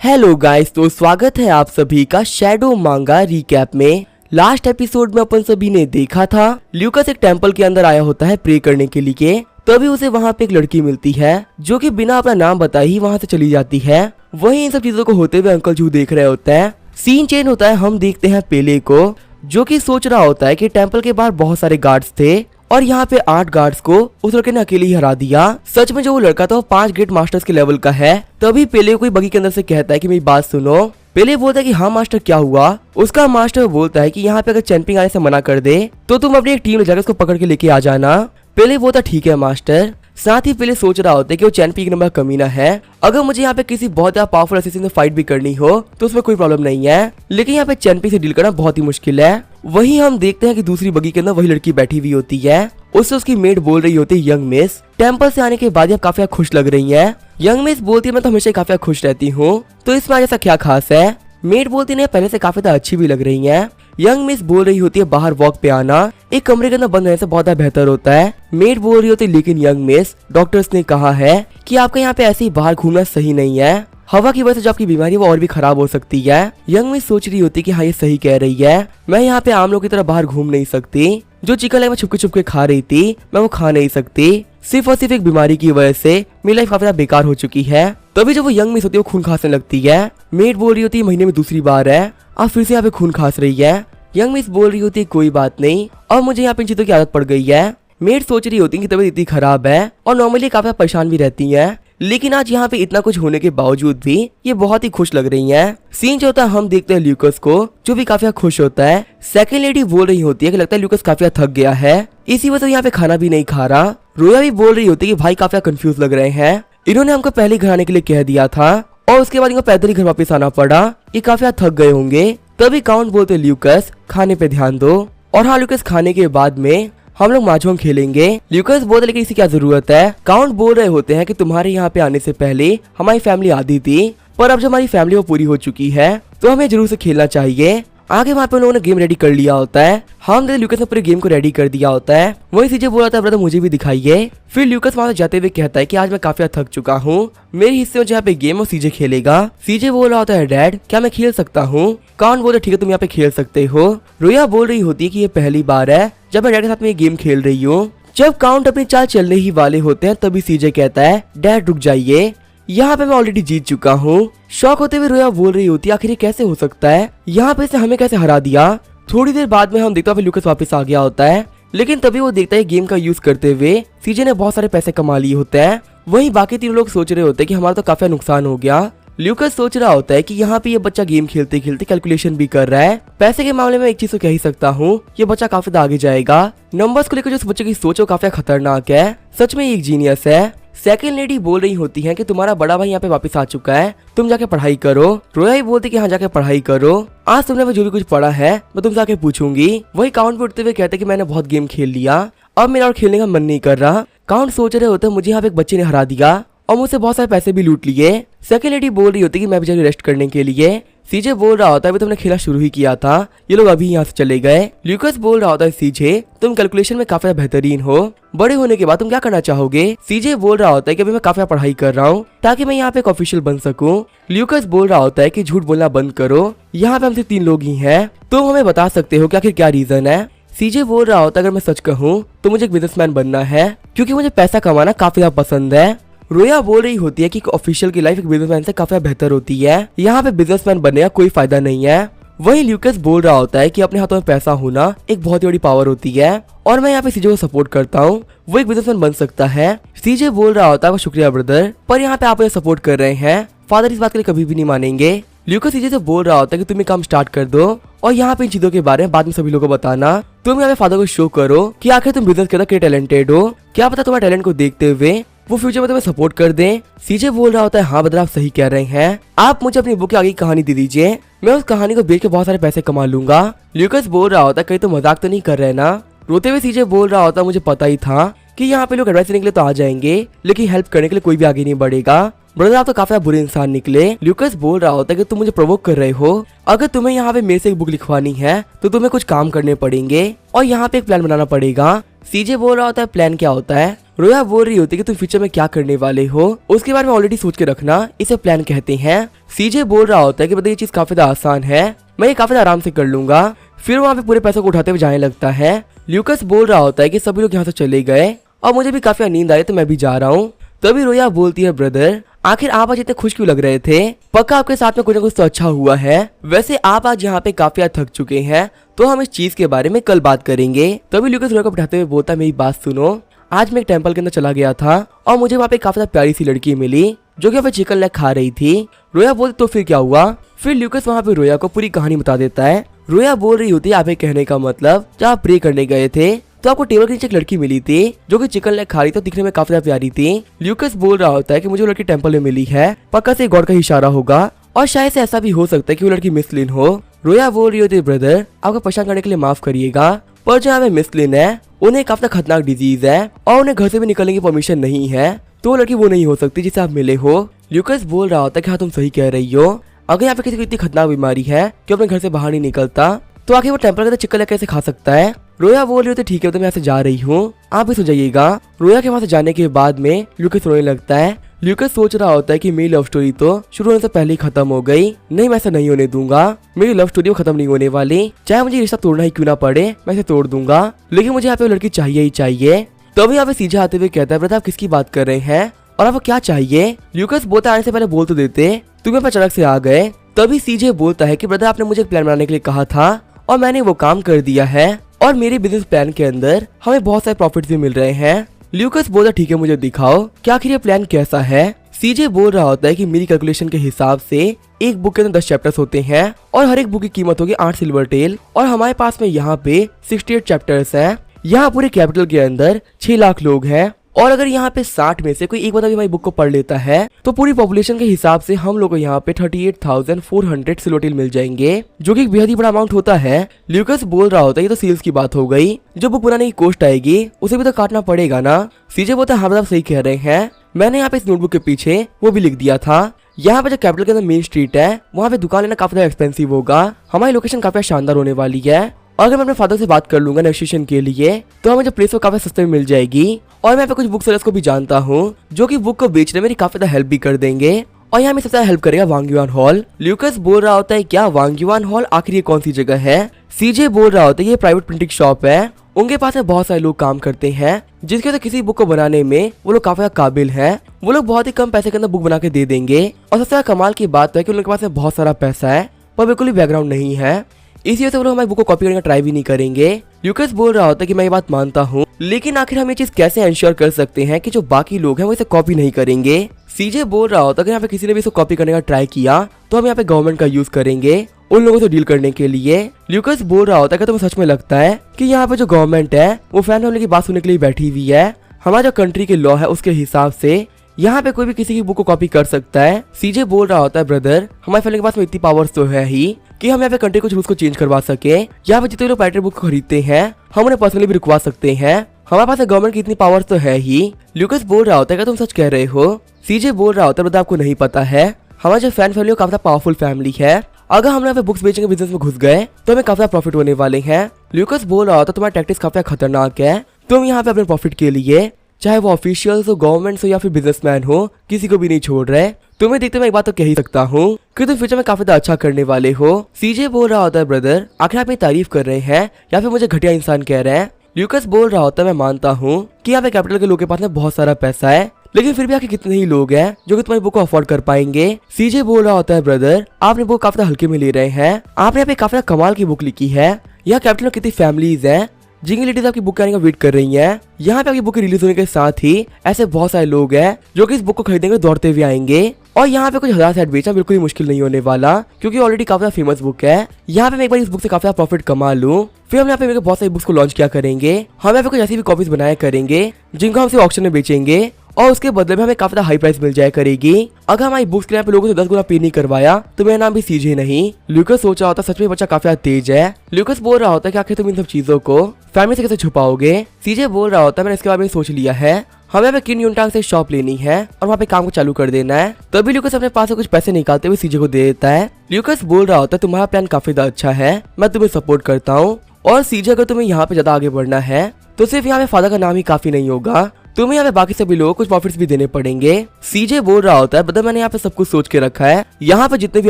Hello guys, तो स्वागत है आप सभी का शैडो मांगा रिकैप में। लास्ट एपिसोड में अपन सभी ने देखा था ल्यूकस एक टेंपल के अंदर आया होता है प्रे करने के लिए। तभी उसे वहाँ पे एक लड़की मिलती है जो कि बिना अपना नाम बताए ही वहाँ से चली जाती है। वहीं इन सब चीजों को होते हुए अंकल जू देख रहे होता है। सीन चेंज होता है, हम देखते हैं पेले को जो कि सोच रहा होता है कि टेंपल के बाहर बहुत सारे गार्ड्स थे और यहाँ पे 8 गार्ड्स को उस लड़के ने अकेले ही हरा दिया। सच में जो वो लड़का था वो 5 ग्रेट मास्टर्स के लेवल का है। तभी पेले कोई बगी के अंदर से कहता है कि मेरी बात सुनो। पेले बोलता है कि हाँ मास्टर, क्या हुआ। उसका मास्टर बोलता है कि यहाँ पे अगर चैंपिंग आने से मना कर दे तो तुम अपनी एक टीम ले जाकर उसको पकड़ के लेके आ जाना। पेले बोलता ठीक है मास्टर। साथ ही पेले सोच रहा होता है कि वो चैंपियन नंबर कमीना है। अगर मुझे यहाँ पे किसी बहुत ज्यादा पावरफुल असिस्टेंट से फाइट भी करनी हो तो उसमें कोई प्रॉब्लम नहीं है, लेकिन यहाँ पे चैंपियन से डील करना बहुत ही मुश्किल है। वहीं हम देखते हैं कि दूसरी बगी के अंदर वही लड़की बैठी हुई होती है। उससे उसकी मेड बोल रही होती है यंग मिस। टेंपल से आने के बाद आप काफी खुश लग रही है। यंग मिस बोलती है मैं तो हमेशा काफी खुश रहती हूँ, तो इसमें आज ऐसा क्या खास है। मेड बोलती है पहले से काफी अच्छी भी लग रही है। यंग मिस बोल रही होती है बाहर वॉक पे आना एक कमरे के अंदर बंद रहने से बहुत बेहतर होता है। मेड बोल रही होती है लेकिन यंग मिस, डॉक्टर्स ने कहा है कि आपका यहाँ पे ऐसे ही बाहर घूमना सही नहीं है। हवा की वजह से जो आपकी बीमारी है वो और भी खराब हो सकती है। यंग मिस सोच रही होती है कि हाँ ये सही कह रही है। मैं यहाँ पे आम लोग की तरह बाहर घूम नहीं सकती। जो चिकन लेग मैं छुपके छुपके खा रही थी मैं वो खा नहीं सकती। सिर्फ और सिर्फ एक बीमारी की वजह से मेरी लाइफ काफी बेकार हो चुकी है। तभी जब वो यंग मिस होती है वो खून खांसने लगती है। मेड बोल रही होती है महीने में दूसरी बार है, अब फिर से यहाँ पे खून खांस रही है। यंग मिस बोल रही होती है कोई बात नहीं, अब मुझे यहाँ पे इन चीजों की आदत पड़ गई है। मेड सोच रही होती है कि तबीयत इतनी खराब है और नॉर्मली काफी परेशान भी रहती है, लेकिन आज यहाँ पे इतना कुछ होने के बावजूद भी ये बहुत ही खुश लग रही हैं। सीन जो होता है हम देखते हैं ल्यूकस को जो भी काफी खुश होता है। सेकंड लेडी बोल रही होती है कि लगता है ल्यूकस काफी थक गया है, इसी वजह से यहाँ पे खाना भी नहीं खा रहा। रोया भी बोल रही होती है कि भाई काफी कंफ्यूज लग रहे हैं, इन्होंने हमको पहले ही घर आने के लिए कह दिया था और उसके बाद इनको पैदल ही घर वापस आना पड़ा, ये काफी थक गए होंगे। तभी काउंट बोलते ल्यूकस खाने पे ध्यान दो। और हाँ ल्यूकस खाने के बाद में हम लोग माजोंग खेलेंगे। ल्यूकस बोलते लेकिन इसी क्या जरूरत है। काउंट बोल रहे होते हैं कि तुम्हारे यहाँ पे आने से पहले हमारी फैमिली आधी थी, पर अब जब हमारी फैमिली वो पूरी हो चुकी है तो हमें जरूर से खेलना चाहिए। आगे वहाँ पे उन लोगों ने गेम रेडी कर लिया होता है। हम ल्यूकस ने पूरे गेम को रेडी कर दिया होता है। वही सीजे बोल रहा था ब्रदर मुझे भी दिखाइए। फिर ल्यूकस वहाँ से जाते हुए कहता है कि आज मैं काफी थक चुका हूँ, मेरे हिस्से में जहाँ पे गेम वो सीजे खेलेगा। सीजे बोल रहा होता है डैड क्या मैं खेल सकता हूँ। काउंट बोलता ठीक है तुम यहाँ पे खेल सकते हो। रोया बोल रही होती है कि ये पहली बार है जब मैं डैड के साथ में ये गेम खेल रही हूँ। जब काउंट अपनी चाल चलने ही वाले होते हैं तभी सीजे कहता है डैड रुक जाइए, यहाँ पे मैं ऑलरेडी जीत चुका हूँ। शॉक होते हुए रोया बोल रही होती है आखिर ये कैसे हो सकता है, यहाँ पे से हमें कैसे हरा दिया। थोड़ी देर बाद में हम देखते हैं ल्यूकस वापस आ गया होता है, लेकिन तभी वो देखता है गेम का यूज करते हुए सीजे ने बहुत सारे पैसे कमा लिए होते हैं। वहीं बाकी 3 लोग सोच रहे होते हैं कि हमारा तो काफी नुकसान हो गया। ल्यूकस सोच रहा होता है कि यहाँ पे ये बच्चा गेम खेलते खेलते कैलकुलेशन भी कर रहा है। पैसे के मामले में एक चीज तो कह ही सकता हूँ, ये बच्चा काफी आगे जाएगा। नंबर्स को लेकर जो उस बच्चे की सोच काफी खतरनाक है, सच में एक जीनियस है। सेकंड लेडी बोल रही होती है कि तुम्हारा बड़ा भाई यहाँ पे वापस आ चुका है, तुम जाके पढ़ाई करो। रोया ही बोलती कि हाँ जाके पढ़ाई करो, आज तुमने जो भी कुछ पढ़ा है मैं तुमसे आके पूछूंगी। वही काउंट पे उठते हुए कहते कि मैंने बहुत गेम खेल लिया, अब मेरा और खेलने का मन नहीं कर रहा। काउंट सोच रहे होते मुझे यहाँ पे एक बच्चे ने हरा दिया और मुझसे बहुत सारे पैसे भी लूट लिए। सेकंड लेडी बोल रही होती कि मैं भी जाके रेस्ट करने के लिए। सीजे बोल रहा होता है अभी तुमने खेला शुरू ही किया था, ये लोग अभी यहाँ से चले गए। ल्यूकस बोल रहा होता है सीजे तुम कैलकुलेशन में काफी बेहतरीन हो, बड़े होने के बाद तुम क्या करना चाहोगे। सीजे बोल रहा होता है कि अभी मैं काफी पढ़ाई कर रहा हूँ ताकि मैं यहाँ पे एक ऑफिशियल बन सकूँ। ल्यूकस बोल रहा होता है कि झूठ बोलना बंद करो, यहाँ पे हम सिर्फ 3 लोग ही हैं, तुम हमें बता सकते हो कि आखिर क्या रीजन है। सीजे बोल रहा होता है अगर मैं सच कहूँ तो मुझे एक बिजनेसमैन बनना है क्योंकि मुझे पैसा कमाना काफी ज्यादा पसंद है। रोया बोल रही होती है कि ऑफिशियल की लाइफ एक बिजनेसमैन से काफी बेहतर होती है, यहाँ पे बिजनेसमैन बनने का कोई फायदा नहीं है। वही ल्यूकस बोल रहा होता है कि अपने हाथों में पैसा होना एक बहुत ही बड़ी पावर होती है और मैं यहाँ पे सीजे को सपोर्ट करता हूँ, वो एक बिजनेसमैन बन सकता है। सीजे बोल रहा होता है शुक्रिया ब्रदर, पर यहाँ पे आप मुझे सपोर्ट कर रहे हैं, फादर इस बात के लिए कभी भी नहीं मानेंगे। ल्यूकस सीजे से बोल रहा होता है कि तुम काम स्टार्ट कर दो और यहाँ पे इन चीजों के बारे में बाद में सभी लोगों को बताना। तुम यहाँ पे फादर को शो करो कि आखिर तुम बिजनेस के अंदर टैलेंटेड हो, क्या पता तुम्हारे टैलेंट को देखते हुए वो फ्यूचर में तुम्हें सपोर्ट कर दें। सीजे बोल रहा होता है हाँ ब्रदर आप सही कह रहे हैं, आप मुझे अपनी बुक की आगे की कहानी दे दीजिए, मैं उस कहानी को बेच के बहुत सारे पैसे कमा लूंगा। ल्यूकस बोल रहा होता है कहीं तो मजाक तो नहीं कर रहे ना। रोते हुए सीजे बोल रहा होता मुझे पता ही था कि यहाँ पे लोग एडवाइस देने के लिए तो आ जाएंगे लेकिन हेल्प करने के लिए कोई भी आगे नहीं बढ़ेगा। ब्रदर आप तो काफी बुरे इंसान निकले। ल्यूकस बोल रहा होता है कि तुम मुझे प्रोवोक कर रहे हो, अगर तुम्हें यहाँ पे मेरे से एक बुक लिखवानी है तो तुम्हें कुछ काम करने पड़ेंगे और यहाँ पे एक प्लान बनाना पड़ेगा। सीजे बोल रहा होता है प्लान क्या होता है। रोया बोल रही होती है कि तुम फ्यूचर में क्या करने वाले हो उसके बारे में ऑलरेडी सोच के रखना, इसे प्लान कहते हैं। सीजे बोल रहा होता है कि बताइए ये चीज काफी ज्यादा आसान है, मैं ये काफी आराम से कर लूंगा। फिर वहाँ पे पूरे पैसों को उठाते हुए जाने लगता है। ल्यूकस बोल रहा होता है कि सभी लोग यहाँ से चले गए और मुझे भी काफी नींद आई तो मैं भी जा रहा हूँ। तभी रोया बोलती है ब्रदर आखिर आप आज इतने खुश क्यों लग रहे थे, पक्का आपके साथ में कुछ ना कुछ तो अच्छा हुआ है। वैसे आप आज यहाँ पे काफी थक चुके हैं तो हम इस चीज के बारे में कल बात करेंगे। तभी ल्यूकस रोया को बिठाते हुए बोलता मेरी बात सुनो, आज मैं एक टेंपल के अंदर चला गया था और मुझे वहाँ पे काफी प्यारी सी लड़की मिली जो कि वहाँ चिकन लेग खा रही थी। रोया बोलती तो फिर क्या हुआ। फिर ल्यूकस वहाँ पे रोया को पूरी कहानी बता देता है। रोया बोल रही होती है आपके कहने का मतलब जब आप प्रे करने गए थे तो आपको टेबल के नीचे एक लड़की मिली थी जो कि चिकन लेग खा रही थी, दिखने में काफी प्यारी थी। ल्यूकस बोल रहा होता है कि मुझे वो लड़की टेंपल में मिली है, पक्का से गॉड का इशारा होगा और शायद से ऐसा भी हो सकता है कि वो लड़की मिसलिन हो। रोया बोल रही होती है ब्रदर आपको परेशान करने के लिए माफ करिएगा, पर जो हमें मिसलिन है उन्हें काफी खतरनाक डिजीज है और उन्हें घर से भी निकलने की परमिशन नहीं है, तो वो लड़की वो नहीं हो सकती जिसे आप मिले हो। ल्यूकस बोल रहा होता है कि हाँ तुम सही कह रही हो, अगर यहाँ पे किसी को इतनी खतरनाक बीमारी है कि अपने घर से बाहर नहीं निकलता तो आखिर वो टेंपल के अंदर चिकन लेग कैसे खा सकता है। रोया बोल रही होती ठीक है तो मैं यहाँ से जा रही हूँ, आप भी सो जाइएगा। रोया के वहाँ से जाने के बाद में ल्यूकस रोने लगता है। ल्यूकस सोच रहा होता है कि मेरी लव स्टोरी तो शुरू होने से पहले ही खत्म हो गई, नहीं मैं ऐसा नहीं होने दूंगा, मेरी लव स्टोरी खत्म नहीं होने वाली, चाहे मुझे रिश्ता तोड़ना ही क्यों ना पड़े मैं इसे तोड़ दूंगा, लेकिन मुझे यहाँ पे लड़की चाहिए ही चाहिए। तभी यहाँ पे सीधे आते हुए कहता है ब्रदर आप किसकी बात कर रहे हैं और आपको क्या चाहिए। ल्यूकस बोलता आने से पहले बोल तो देते, तुम्हें पर अचानक से आ गए। तभी सीजे बोलता है कि ब्रदर आपने मुझे एक प्लान बनाने के लिए कहा था और मैंने वो काम कर दिया है और मेरे बिजनेस प्लान के अंदर हमें बहुत सारे प्रॉफिट्स भी मिल रहे हैं। ल्यूकस बोलता ठीक है मुझे दिखाओ कि आखिर ये प्लान कैसा है। सीजे बोल रहा होता है कि मेरी कैलकुलेशन के हिसाब से एक बुक के अंदर 10 चैप्टर्स होते हैं और हर एक बुक की कीमत होगी 8 सिल्वर टेल और हमारे पास में यहाँ पे 68 चैप्टर्स हैं। यहाँ पूरे कैपिटल के अंदर 6 लाख लोग हैं और अगर यहाँ पे 60 में से कोई एक बंदा भी हमारी बुक को पढ़ लेता है तो पूरी पॉपुलेशन के हिसाब से हम लोग को यहाँ पे 38,400 सिल्वर टेल मिल जाएंगे, जो कि एक बेहद ही बड़ा अमाउंट होता है। ल्यूकस बोल रहा होता है ये तो सेल्स की बात हो गई, जो बुक बनाने की कॉस्ट आएगी उसे भी तो काटना पड़ेगा ना। सीजे बोलता है हाँ आप सही कह रहे हैं, मैंने यहाँ पे इस नोटबुक के पीछे वो भी लिख दिया था। यहाँ पे जो कैपिटल के अंदर मेन स्ट्रीट है वहाँ पे दुकान लेना काफी ज्यादा एक्सपेंसिव होगा, हमारी लोकेशन काफी शानदार होने वाली है और अगर मैं अपने फादर से बात कर लूंगा नेगोशिएशन के लिए तो हमें जो प्लेस वो काफी सस्ते में मिल जाएगी। और मैं यहाँ पे कुछ बुक सेलर्स को भी जानता हूँ जो कि बुक को बेचने में मेरी काफी ज्यादा हेल्प भी कर देंगे और यहाँ में सबसे हेल्प करेगा वांग युआन हॉल। ल्यूकस बोल रहा होता है क्या वांग युआन हॉल आखिर ये कौन सी जगह है। सीजे बोल रहा होता है ये प्राइवेट प्रिंटिंग शॉप है, उनके पास में बहुत सारे लोग काम करते हैं जिसके वजह किसी बुक को बनाने में वो लोग काफी काबिल हैं, वो लोग बहुत ही कम पैसे के अंदर बुक बना के दे देंगे। और सबसे कमाल की बात है कि उनके पास में बहुत सारा पैसा है पर बिल्कुल भी बैकग्राउंड नहीं है, इसी वजह से वो लोग हमारी बुक को कॉपी करने का ट्राई भी नहीं करेंगे। ल्यूकस बोल रहा होता है कि मैं ये बात मानता हूँ, लेकिन आखिर हम ये चीज कैसे इंश्योर कर सकते हैं कि जो बाकी लोग हैं वो इसे कॉपी नहीं करेंगे। सीजे बोल रहा होता है कि यहाँ पे किसी ने भी इसे कॉपी करने का ट्राई किया तो हम यहाँ पे गवर्नमेंट का यूज करेंगे उन लोगों से डील करने के लिए। ल्यूकस बोल रहा होता है कि तुम्हें सच में लगता है कि यहाँ पे जो गवर्नमेंट है वो फैन फैमिली की बात सुनने के लिए बैठी हुई है, हमारा जो कंट्री के लॉ है उसके हिसाब से यहाँ पे कोई भी किसी की बुक को कॉपी कर सकता है। सीजे बोल रहा होता है ब्रदर हमारे फैमिली के पास में इतनी पावर्स तो है ही कि हम यहाँ पे कंट्री कुछ रूल्स को चेंज करवा सके, यहाँ पे जितने लोग पायरेटेड बुक खरीदते हैं हम उन्हें पर्सनली भी रुकवा सकते हैं, हमारे पास गवर्नमेंट की इतनी पावर्स तो है ही। ल्यूकस बोल रहा होता है कि तुम सच कह रहे हो। सीजे बोल रहा होता है ब्रदर आपको नहीं पता है हमारा जो फैन फैमिली काफी पावरफुल फैमिली है, अगर हम यहाँ पे बुक्स बेचने के बिजनेस में घुस गए तो हमें काफी प्रॉफिट होने वाले हैं। ल्यूकस बोल रहा होता है तुम्हारा टैक्टिक्स काफी खतरनाक है, तुम यहाँ पे अपने प्रॉफिट के लिए चाहे वो ऑफिशियल्स हो, गवर्नमेंट हो या फिर बिजनेसमैन हो, किसी को भी नहीं छोड़ रहे। तुम्हें देखते मैं एक बात तो कह ही सकता हूँ कि तुम फ्यूचर में काफी ज्यादा अच्छा करने वाले हो। सीजे बोल रहा होता है ब्रदर आखिर आप मेरी तारीफ कर रहे हैं या फिर मुझे घटिया इंसान कह रहे हैं। ल्यूकस बोल रहा होता है मैं मानता हूँ कि यहाँ पे कैपिटल के लोगों के पास में बहुत सारा पैसा है, लेकिन फिर भी आखिर कितने ही लोग हैं जो कि तुम्हारी बुक को अफोर्ड कर पाएंगे। सीजे बोल रहा होता है ब्रदर आपने बुक काफी हल्के में ले रहे हैं, आपने यहाँ पे काफी कमाल की बुक लिखी है, यहाँ कैपिटल में कितनी फैमिलीज हैं जिनकी लेडीज आपकी बुक आने का वेट कर रही हैं, यहाँ पे आपकी बुक रिलीज होने के साथ ही ऐसे बहुत सारे लोग हैं जो कि इस बुक को खरीदेंगे दौड़ते हुए आएंगे और यहाँ पे कुछ 1000 सेट बेचना बिल्कुल ही मुश्किल नहीं होने वाला क्योंकि ऑलरेडी काफी फेमस बुक है। यहाँ पे मैं एक बार इस बुक से काफी प्रॉफिट कमा लूं, फिर हम यहाँ पे बहुत सारी बुक्स को लॉन्च किया करेंगे, हम यहाँ पे कुछ ऐसी भी कॉपीज बनाया करेंगे जिनको हम ऑक्शन में बेचेंगे और उसके बदले में हमें काफी हाई प्राइस मिल जाया करेगी। अगर हमारी बुक्स के यहाँ पे लोगों से 10 गुना पे नहीं करवाया तो मेरा नाम भी सीजे नहीं। ल्यूकस सोच रहा होता सच में बच्चा काफी तेज है। ल्यूकस बोल रहा होता है कि आखिर तुम इन सब चीजों को फैमिली से कैसे छुपाओगे। सीजे बोल रहा होता है मैंने इसके बारे में सोच लिया है, हमें यहाँ पे किन यूनटांग से शॉप लेनी है और वहाँ पे काम को चालू कर देना है। तभी ल्यूकस अपने पास से कुछ पैसे निकालते हुए सीजे को दे देता है। ल्यूकस बोल रहा होता है तुम्हारा प्लान काफी ज्यादा अच्छा है, मैं तुम्हें सपोर्ट करता हूँ और सीजे अगर तुम्हें यहाँ पे ज्यादा आगे बढ़ना है तो सिर्फ यहाँ पे फादर का नाम ही काफी नहीं होगा, तुम्हें यहाँ पे बाकी सभी लोगों को कुछ प्रॉफिट्स भी देने पड़ेंगे। सीजे बोल रहा होता है बता मैंने यहाँ पे सब कुछ सोच के रखा है, यहाँ पे जितने भी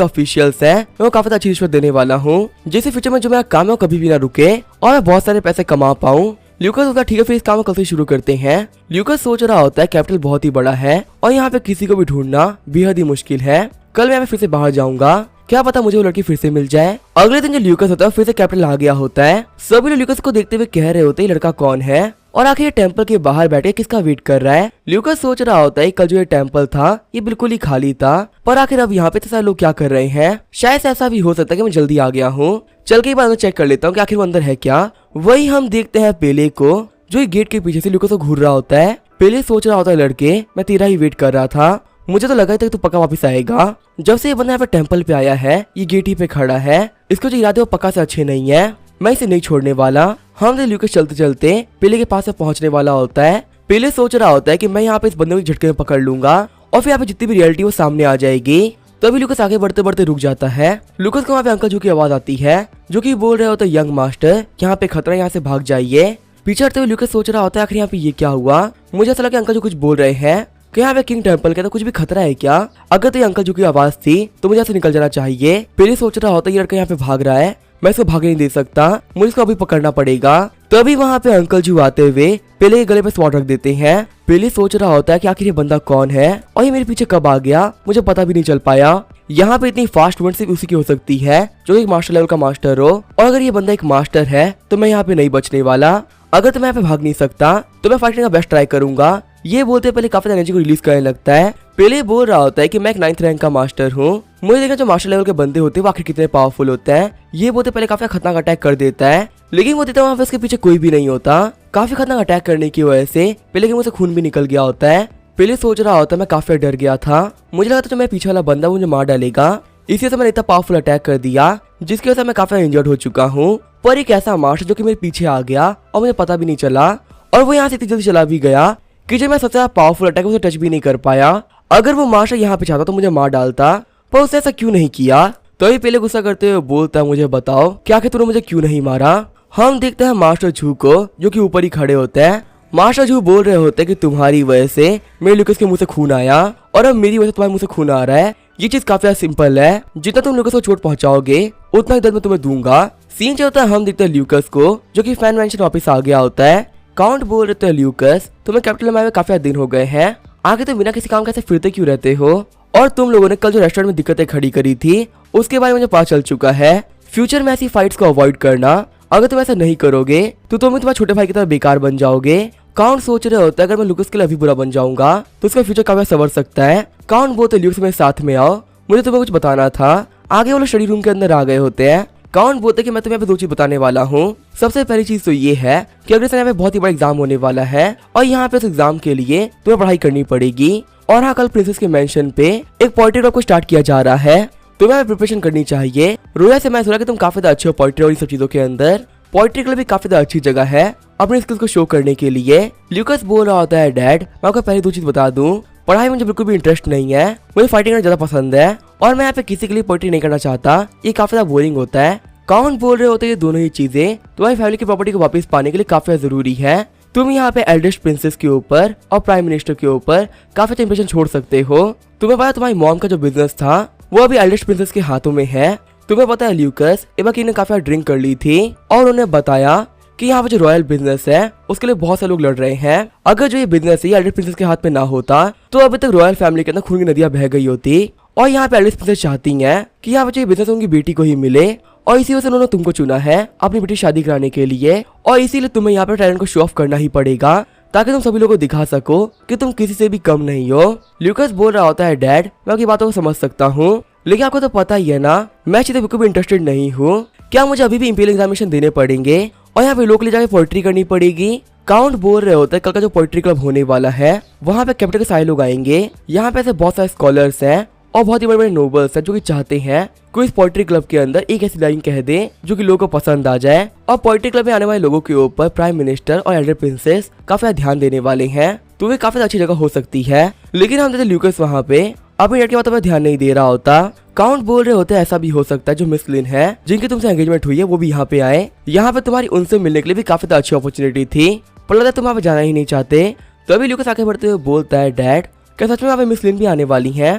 ऑफिशियल्स हैं मैं वो काफी अच्छी रिश्वत देने वाला हूँ, जिससे फ्यूचर में जो मेरा काम है वो कभी भी ना रुके और मैं बहुत सारे पैसे कमा पाऊँ। ल्यूकास होता है ठीक है फिर इस काम को कल से शुरू करते हैं। ल्यूकास सोच रहा होता है कैपिटल बहुत ही बड़ा है और यहाँ पे किसी को भी ढूंढना बेहद ही मुश्किल है। कल मैं यहाँ पे फिर से बाहर जाऊंगा, क्या पता मुझे वो लड़की फिर से मिल जाए। अगले दिन जो ल्यूकास होता है फिर से कैपिटल आ गया होता है। सभी लोग ल्यूकास को देखते हुए कह रहे होते हैं लड़का कौन है और आखिर ये टेम्पल के बाहर बैठे किसका वेट कर रहा है। ल्यूकास सोच रहा होता है कल जो ये टेम्पल था ये बिल्कुल ही खाली था, पर आखिर अब यहाँ पे तो सारे लोग क्या कर रहे हैं। शायद ऐसा भी हो सकता है कि मैं जल्दी आ गया हूँ, चल के एक बार चेक कर लेता हूँ कि आखिर वो अंदर है क्या। वही हम देखते हैं पेले को जो गेट के पीछे से ल्यूकास को घूर रहा होता है। पेले सोच रहा होता है लड़के मैं तेरा ही वेट कर रहा था, मुझे तो लगा था कि तू पक्का वापस आएगा। जब से ये बंदा यहाँ पे टेम्पल पे आया है ये गेट ही पे खड़ा है, इसको जो इरादे वो पक्का से अच्छे नहीं है, मैं इसे नहीं छोड़ने वाला। हम ल्यूकास चलते चलते पेले के पास से पहुंचने वाला होता है। पेले सोच रहा होता है कि मैं यहाँ पे इस बंदे को झटके में पकड़ लूंगा और फिर यहाँ पे जितनी भी रियलिटी वो सामने आ जाएगी। तभी ल्यूकास आगे बढ़ते बढ़ते रुक जाता है। ल्यूकास को वहाँ पे अंकल जी की आवाज आती है जो कि बोल रहे होते हैं यंग मास्टर यहाँ पे खतरा, यहाँ से भाग जाइए। पीछे हटते हुए ल्यूकास सोच रहा होता है आखिर यहाँ पे ये क्या हुआ। मुझे ऐसा लगा अंकल जो कुछ बोल रहे हैं कि यहाँ पे किंग टेम्पल के तो कुछ भी खतरा है क्या। अगर तो ये अंकल जी की आवाज थी तो मुझे ऐसे निकल जाना चाहिए। पहले सोच रहा होता है ये लड़का यहाँ पे भाग रहा है, मैं इसको भागने नहीं दे सकता, मुझे इसको अभी पकड़ना पड़ेगा। तभी वहाँ पे अंकल जी आते हुए पहले के गले पे स्वॉट रख देते हैं। पहले सोच रहा होता है कि आखिर ये बंदा कौन है और ये मेरे पीछे कब आ गया, मुझे पता भी नहीं चल पाया। यहाँ पे इतनी फास्ट मूवमेंट सिर्फ उसी की हो सकती है जो एक मास्टर लेवल का मास्टर हो, और अगर ये बंदा एक मास्टर है तो मैं यहाँ पे नहीं बचने वाला। अगर तो मैं यहाँ पे भाग नहीं सकता तो मैं फाइटिंग का बेस्ट ट्राई करूंगा। ये बोलते पहले काफी एनर्जी को रिलीज करने लगता है। पहले बोल रहा होता है कि मैं एक 9th रैंक का मास्टर हूँ, मुझे देखा जो मास्टर लेवल के बंदे होते हैं वो आखिर कितने पावरफुल होते हैं। ये बोलते पहले काफी खतरनाक अटैक कर देता है, लेकिन वो देता वहाँ पे उसके पीछे कोई भी नहीं होता। काफी खतरनाक अटैक करने की वजह से पहले के मुंह से खून भी निकल गया होता है। पहले सोच रहा होता है मैं काफी डर गया था, मुझे लगा था जो मैं पीछे वाला बंदा मुझे मार डालेगा, इसी से मैंने इतना पावरफुल अटैक कर दिया जिसकी वजह से मैं काफी इंजर्ड हो चुका हूँ। पर एक ऐसा मास्टर जो कि मेरे पीछे आ गया और मुझे पता भी नहीं चला, और वो यहाँ से इतनी जल्दी चला भी गया कि जब मैं सबसे ज्यादा पावरफुल अटैक उसे टच भी नहीं कर पाया। अगर वो मास्टर यहाँ पे चाहता तो मुझे मार डालता, पर उसने ऐसा क्यों नहीं किया। तो ये पहले गुस्सा करते हुए बोलता मुझे बताओ कि आखिर तूने मुझे क्यों नहीं मारा। हम देखते हैं मास्टर झू को जो कि ऊपर ही खड़े होते हैं। मास्टर झू बोल रहे होते हैं कि तुम्हारी वजह से मेरे ल्यूकास के मुंह से खून आया और अब मेरी वजह से तुम्हारे मुंह से खून आ रहा है। ये चीज काफी सिंपल है, जितना तुम ल्यूकास को चोट पहुंचाओगे उतना ही दर्द मैं तुम्हें दूंगा। सीन चलता है हम देखते हैं ल्यूकास को जो कि फैन मेंशन वापस आ गया होता है। काउंट बोल रहे थे ल्यूकास तुम्हें कैपिटल में काफी दिन हो गए हैं, आगे तुम बिना किसी काम कैसे फिरते क्यों रहते हो, और तुम लोगों ने कल जो रेस्टोरेंट में दिक्कतें खड़ी करी थी उसके बारे में मुझे पता चल चुका है। फ्यूचर में ऐसी फाइट्स को अवॉइड करना, अगर तुम ऐसा नहीं करोगे तो तुम तुम्हारे छोटे भाई की तरह बेकार बन जाओगे। काउंट सोच रहे होता है अगर मैं ल्यूकास के लिए अभी बुरा बन जाऊंगा तो उसका फ्यूचर काफी संवर सकता है। काउंट बोलते ल्यूकास मेरे साथ में आओ, मुझे तुम्हें कुछ बताना था। आगे वो लोग स्टडी रूम के अंदर आ गए होते हैं। काउंट बोलते कि मैं तुम्हें यहाँ पे 2 चीज बताने वाला हूँ। सबसे पहली चीज तो ये है कि अगले साल यहाँ पे बहुत ही बड़ा एग्जाम होने वाला है और यहाँ पे उस एग्जाम के लिए तुम्हें पढ़ाई करनी पड़ेगी। और हाँ, कल प्रिंसेस के मेंशन पे एक पोएट्री क्लब को स्टार्ट किया जा रहा है, तुम्हें यहाँ पे प्रिपरेशन करनी चाहिए। रोया से मैं सुना कि तुम काफी ज्यादा अच्छे हो पोएट्री और इन सब चीजों के अंदर। पोएट्री क्लब भी काफी ज्यादा अच्छी जगह है अपने स्किल्स को शो करने के लिए। ल्यूकास बोल रहा होता है डैड मैं आपको पहले 2 चीज बता दूं, पढ़ाई में मुझे बिल्कुल भी इंटरेस्ट नहीं है, मुझे फाइटिंग करना ज्यादा पसंद है और मैं यहाँ पे किसी के लिए पोएट्री नहीं करना चाहता, ये काफी ज्यादा बोरिंग होता है। काउंट बोल रहे होते हैं ये दोनों ही चीजें तुम्हारी फैमिली की प्रॉपर्टी को वापस पाने के लिए काफी जरूरी है। तुम यहाँ पे एल्डेस्ट प्रिंसेस के ऊपर और प्राइम मिनिस्टर के ऊपर काफी अच्छा इंप्रेशन छोड़ सकते हो। तुम्हें पता तुम्हारी मॉम का जो बिजनेस था वो अभी एल्डेस्ट प्रिंसेस के हाथों में है। तुम्हें पता है ल्यूकास एबाकी ने काफी ड्रिंक कर ली थी और उन्हें बताया कि यहाँ पे जो रॉयल बिजनेस है उसके लिए बहुत से लोग लड़ रहे हैं। अगर जो ये बिजनेस है एल्डेस्ट प्रिंसेस के हाथ में ना होता तो अभी तक रॉयल फैमिली के अंदर खून की नदियां बह गई होती। और यहाँ पे एल्डेस्ट प्रिंसेस चाहती है कि यहाँ पे बिजनेस उनकी बेटी को ही मिले और इसी वजह से उन्होंने तुमको चुना है अपनी बेटी शादी कराने के लिए, और इसीलिए तुम्हें यहाँ पे टैलेंट को शो ऑफ करना ही पड़ेगा ताकि तुम सभी लोगों को दिखा सको कि तुम किसी से भी कम नहीं हो। ल्यूकास बोल रहा होता है डैड मैं आपकी बातों को समझ सकता हूँ, लेकिन आपको तो पता ही है ना मैं चीजें बिल्कुल भी इंटरेस्टेड नहीं हूँ। क्या मुझे अभी भी इंपीरियल एग्जामिनेशन देने पड़ेंगे और यहाँ पे लोकली जाके पोएट्री करनी पड़ेगी। काउंट बोल रहे होते हैं कल का जो पोएट्री क्लब होने वाला है वहाँ पे कैपिटल के सारे लोग आएंगे। यहाँ पे ऐसे बहुत सारे स्कॉलर्स हैं और बहुत ही बड़े बड़े नोबल्स हैं जो कि चाहते हैं कोई इस पोएट्री क्लब के अंदर एक ऐसी लाइन कह दे जो कि लोगों को पसंद आ जाए। और पोएट्री क्लब में आने वाले लोगों के ऊपर प्राइम मिनिस्टर और एल्डर प्रिंसेस काफी ध्यान देने वाले हैं, तो वे काफी अच्छी जगह हो सकती है। लेकिन हम देखते ल्यूकास वहाँ पे अपनी लड़की की बातों पर ध्यान नहीं दे रहा होता। काउंट बोल रहे होते हैं ऐसा भी हो सकता है जो मिस लिन है जिनकी तुमसे एंगेजमेंट हुई है वो भी यहाँ पे आए। यहाँ पे तुम्हारी उनसे मिलने के लिए भी काफी अच्छी अपॉर्चुनिटी थी, पर लगता है तुम वहाँ पे जाना ही नहीं चाहते। तभी ल्यूकस आगे बढ़ते हुए बोलता है, डैड क्या सच में यहाँ पे मिस लिन भी आने वाली है?